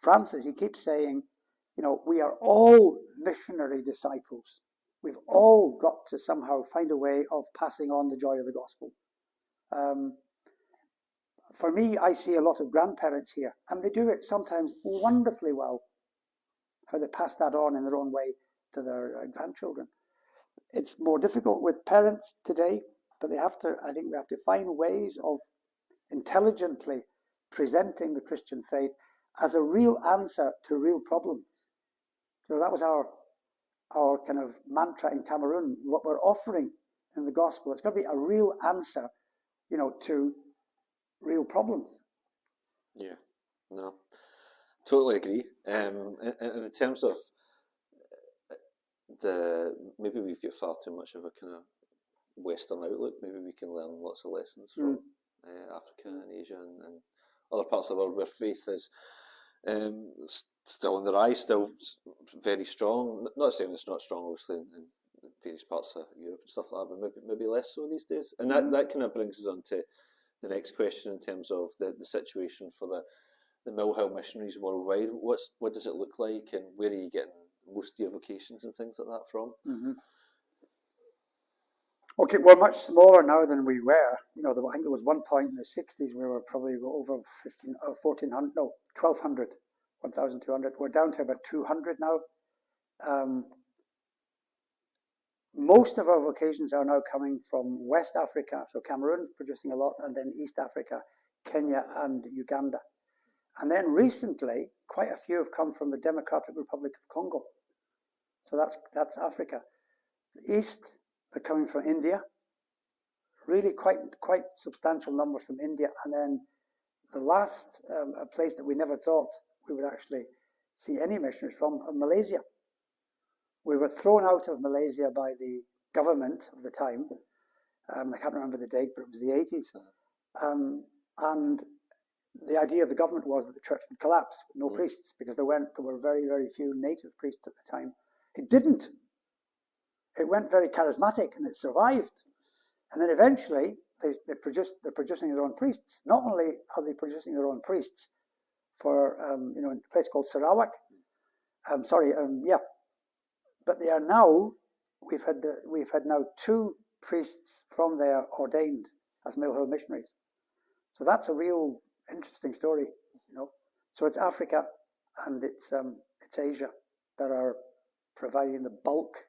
Francis, he keeps saying, we are all missionary disciples. We've all got to somehow find a way of passing on the joy of the gospel. For me, I see a lot of grandparents here, and they do it sometimes wonderfully well, how they pass that on in their own way to their grandchildren. It's more difficult with parents today, but I think we have to find ways of intelligently presenting the Christian faith as a real answer to real problems. That was our kind of mantra in Cameroon. What we're offering in the gospel, it's got to be a real answer, to real problems. Yeah, no, totally agree. And in terms of maybe we've got far too much of a kind of Western outlook. Maybe we can learn lots of lessons from Africa and Asia and other parts of the world where faith is still on the rise, still very strong. Not saying it's not strong, obviously, in various parts of Europe and stuff like that, but maybe less so these days. And that kind of brings us on to the next question in terms of the situation for the Mill Hill Missionaries worldwide. What does it look like, and where are you getting most of your vocations and things like that from? Mm-hmm. Okay, we're much smaller now than we were. I think there was one point in the 60s we were probably over 1,200. 1,200. We're down to about 200 now. Most of our vocations are now coming from West Africa, so Cameroon producing a lot, and then East Africa, Kenya and Uganda. And then recently, quite a few have come from the Democratic Republic of Congo. So that's Africa. The East, they're coming from India. Really quite substantial numbers from India. And then the last a place that we never thought we would actually see any missionaries from, Malaysia. We were thrown out of Malaysia by the government of the time I can't remember the date, but it was the 80s. And the idea of the government was that the church would collapse with no priests, because there were very, very few native priests at the time. It didn't. It went very charismatic, and it survived. And then eventually, they're producing their own priests. Not only are they producing their own priests for in a place called Sarawak, but they are now. We've had now 2 priests from there ordained as Mill Hill missionaries. So that's a real interesting story, So it's Africa and it's Asia that are providing the bulk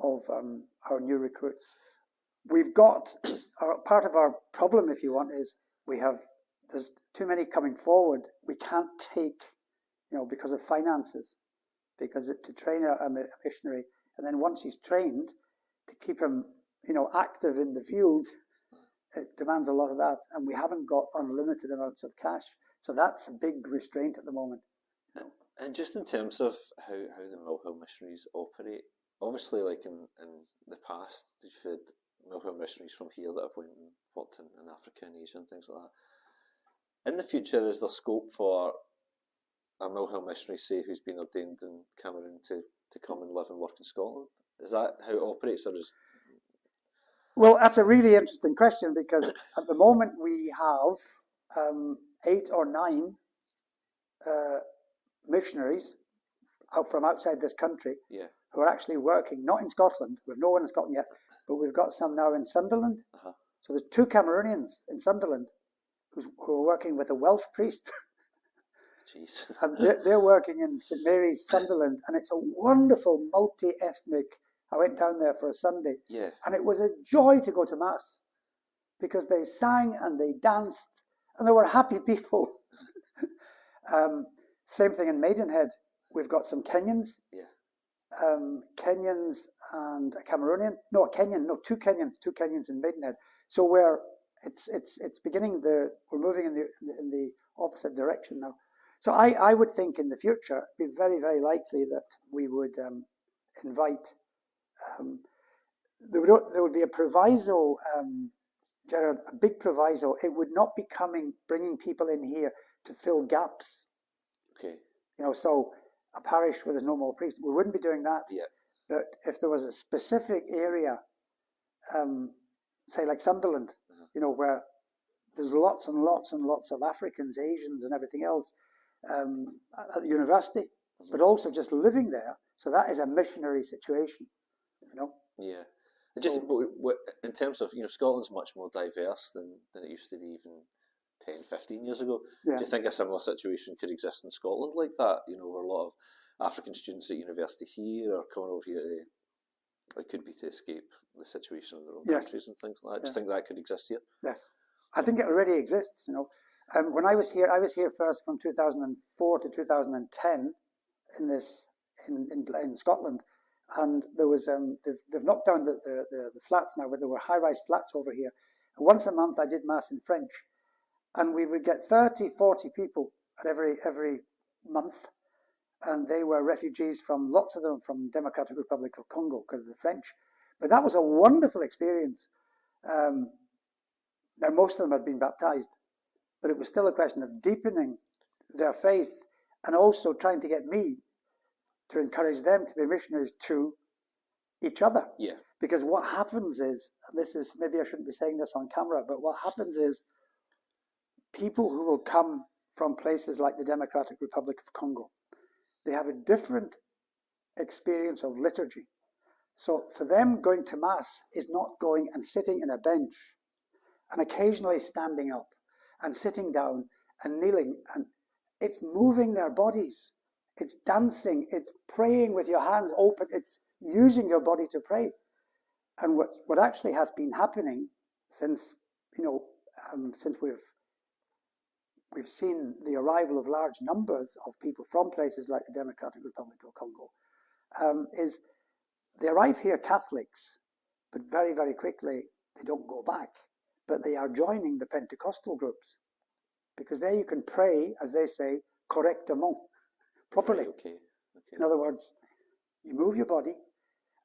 of our new recruits. We've got part of our problem, if you want, is there's too many coming forward. We can't take, because of finances, because to train a missionary, and then once he's trained, to keep him, active in the field, it demands a lot of that, and we haven't got unlimited amounts of cash. So that's a big restraint at the moment. And just in terms of how the Mill Hill missionaries operate, obviously, like in the past, you've had Mill Hill missionaries from here that have went and worked in Africa and Asia and things like that. In the future, is there scope for a Mill Hill missionary, say, who's been ordained in Cameroon to come and live and work in Scotland? Is that how it operates, or is... Well, that's a really interesting question, because at the moment we have 8 or 9 missionaries from outside this country who are actually working, not in Scotland. We've no one in Scotland yet, but we've got some now in Sunderland. So there's 2 Cameroonians in Sunderland who are working with a Welsh priest. Jeez. And they're working in St Mary's, Sunderland, and it's a wonderful multi-ethnic. I went down there for a Sunday, and it was a joy to go to Mass, because they sang and they danced, and they were happy people. Same thing in Maidenhead. We've got some Kenyans, Kenyans and a Cameroonian. No, a Kenyan. No, 2 Kenyans in Maidenhead. So it's beginning. We're moving in the opposite direction now. So I would think in the future it'd be very, very likely that we would invite. There would be a proviso, Gerard, a big proviso. It would not be bringing people in here to fill gaps. Okay. So a parish where there's no more priests, we wouldn't be doing that. Yeah. But if there was a specific area, say like Sunderland, where there's lots and lots and lots of Africans, Asians, and everything else at the university, but also just living there. So that is a missionary situation. Yeah. Just in terms of, Scotland's much more diverse than it used to be even 10, 15 years ago. Yeah. Do you think a similar situation could exist in Scotland like that? Where a lot of African students at university here are coming over here it could be to escape the situation in their own countries and things like that. Do you think that could exist here? Yes. I think it already exists, When I was here first from 2004 to 2010 in Scotland. And there was they've knocked down the flats now, but there were high-rise flats over here. And once a month I did Mass in French, and we would get 30, 40 people at every month, and they were refugees from lots of them from Democratic Republic of Congo because of the French. But that was a wonderful experience. Now most of them had been baptized, but it was still a question of deepening their faith and also trying to get me to encourage them to be missionaries to each other. Yeah. Because what happens is, maybe I shouldn't be saying this on camera, but what happens is people who will come from places like the Democratic Republic of Congo, they have a different experience of liturgy. So for them, going to Mass is not going and sitting in a bench and occasionally standing up and sitting down and kneeling, and it's moving their bodies. It's dancing, it's praying with your hands open, it's using your body to pray. And what actually has been happening since we've seen the arrival of large numbers of people from places like the Democratic Republic of Congo, is they arrive here Catholics, but very, very quickly they don't go back. But they are joining the Pentecostal groups, because there you can pray, as they say, correctement, properly. Right, okay. In other words, you move your body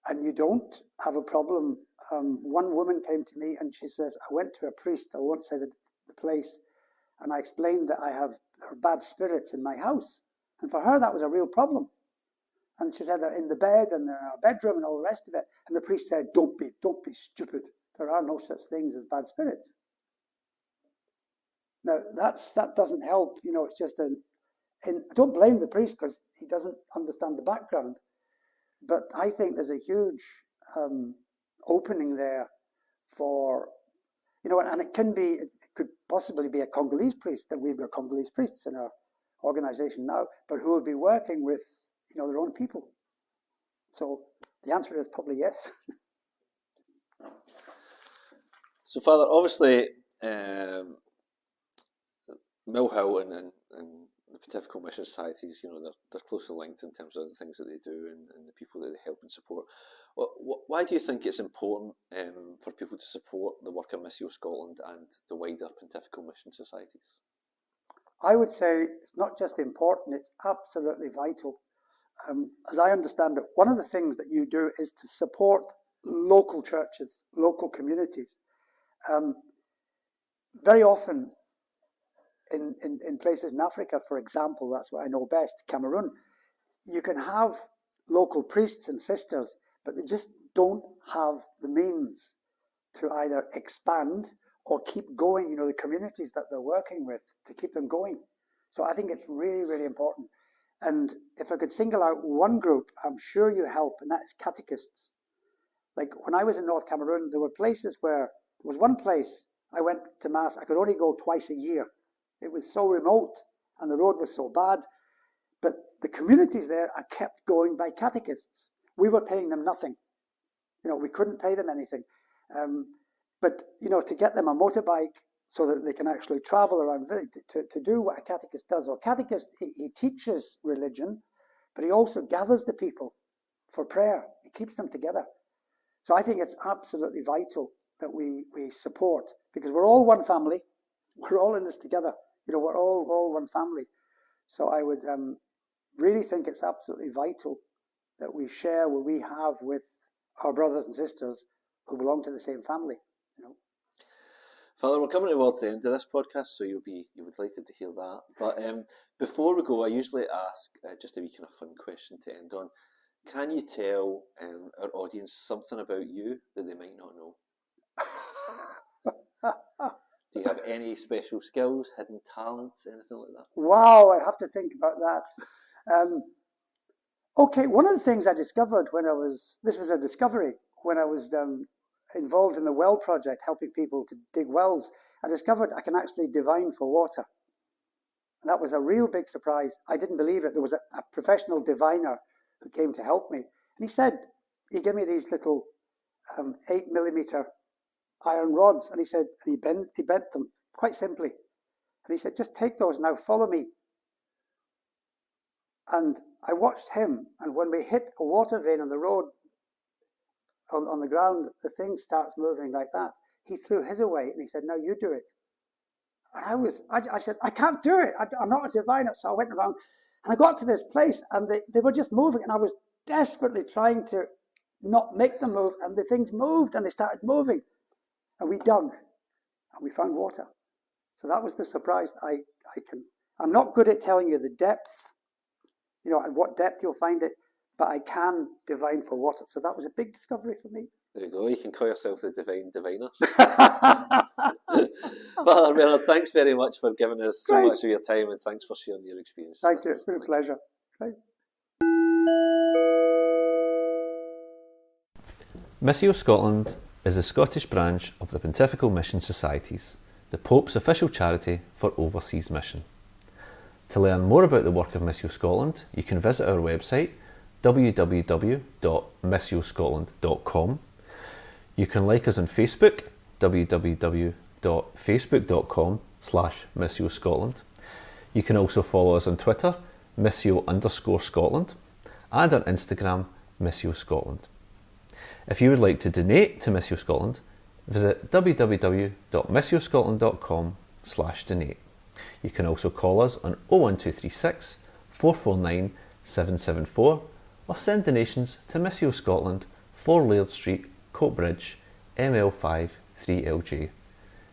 and you don't have a problem one woman came to me and she says, I went to a priest, I won't say the place, and I explained that there are bad spirits in my house. And for her, that was a real problem. And she said they're in the bed and they're in our bedroom and all the rest of it. And the priest said, don't be stupid. There are no such things as bad spirits. Now, that doesn't help. It's just I don't blame the priest because he doesn't understand the background. But I think there's a huge opening there for, and it could possibly be a Congolese priest, that we've got Congolese priests in our organization now, but who would be working with their own people. So the answer is probably yes. So, Father, obviously, Mill Hill and the Pontifical Mission Societies, they're closely linked in terms of the things that they do and the people that they help and support. Why do you think it's important for people to support the work of Missio Scotland and the wider Pontifical Mission Societies? I would say it's not just important, it's absolutely vital. As I understand it, one of the things that you do is to support local churches, local communities. Very often in places in Africa, for example, that's what I know best, Cameroon, you can have local priests and sisters, but they just don't have the means to either expand or keep going, the communities that they're working with, to keep them going. So I think it's really, really important. And if I could single out one group, I'm sure you help, and that's catechists. Like when I was in North Cameroon, there was one place I went to Mass, I could only go twice a year. It was so remote and the road was so bad. But the communities there are kept going by catechists. We were paying them nothing. We couldn't pay them anything. But to get them a motorbike so that they can actually travel around to do what a catechist does. Or catechist, he teaches religion, but he also gathers the people for prayer. He keeps them together. So I think it's absolutely vital that we support, because we're all one family. We're all in this together. We're all one family. So I would really think it's absolutely vital that we share what we have with our brothers and sisters who belong to the same family. Father, we're coming towards the end of this podcast, so you'll be delighted to hear that. But before we go, I usually ask just a wee kind of fun question to end on. Can you tell our audience something about you that they might not know? Do you have any special skills, hidden talents, anything like that? Wow, I have to think about that. Okay, one of the things I discovered this was a discovery, when I was involved in the well project, helping people to dig wells, I discovered I can actually divine for water. And that was a real big surprise. I didn't believe it. There was a professional diviner who came to help me. And he gave me these little 8mm iron rods, and he said, he bent them quite simply. And he said, just take those now, follow me. And I watched him, and when we hit a water vein on the road, on the ground, the thing starts moving like that. He threw his away, and he said, now you do it. And I said, I can't do it. I'm not a diviner. So I went around, and I got to this place, and they were just moving, and I was desperately trying to not make them move, and the things moved, and they started moving. And we dug, and we found water. So that was the surprise. I'm not good at telling you the depth, at what depth you'll find it, but I can divine for water. So that was a big discovery for me. There you go. You can call yourself the divine diviner. Father Bernard, thanks very much for giving us so much of your time, and thanks for sharing your experience. Thank you. It's been a pleasure. Great. Missio Scotland is the Scottish branch of the Pontifical Mission Societies, the Pope's official charity for overseas mission. To learn more about the work of Missio Scotland, you can visit our website www.missioscotland.com. You can like us on Facebook, www.facebook.com/Missio Scotland. You can also follow us on Twitter, Missio_Scotland, and on Instagram, Missio Scotland. If you would like to donate to Missio Scotland, visit www.missioscotland.com/donate. You can also call us on 01236 449 774 or send donations to Missio Scotland, 4 Laird Street, Coatbridge, ML5 3LJ.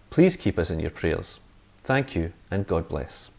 Please keep us in your prayers. Thank you and God bless.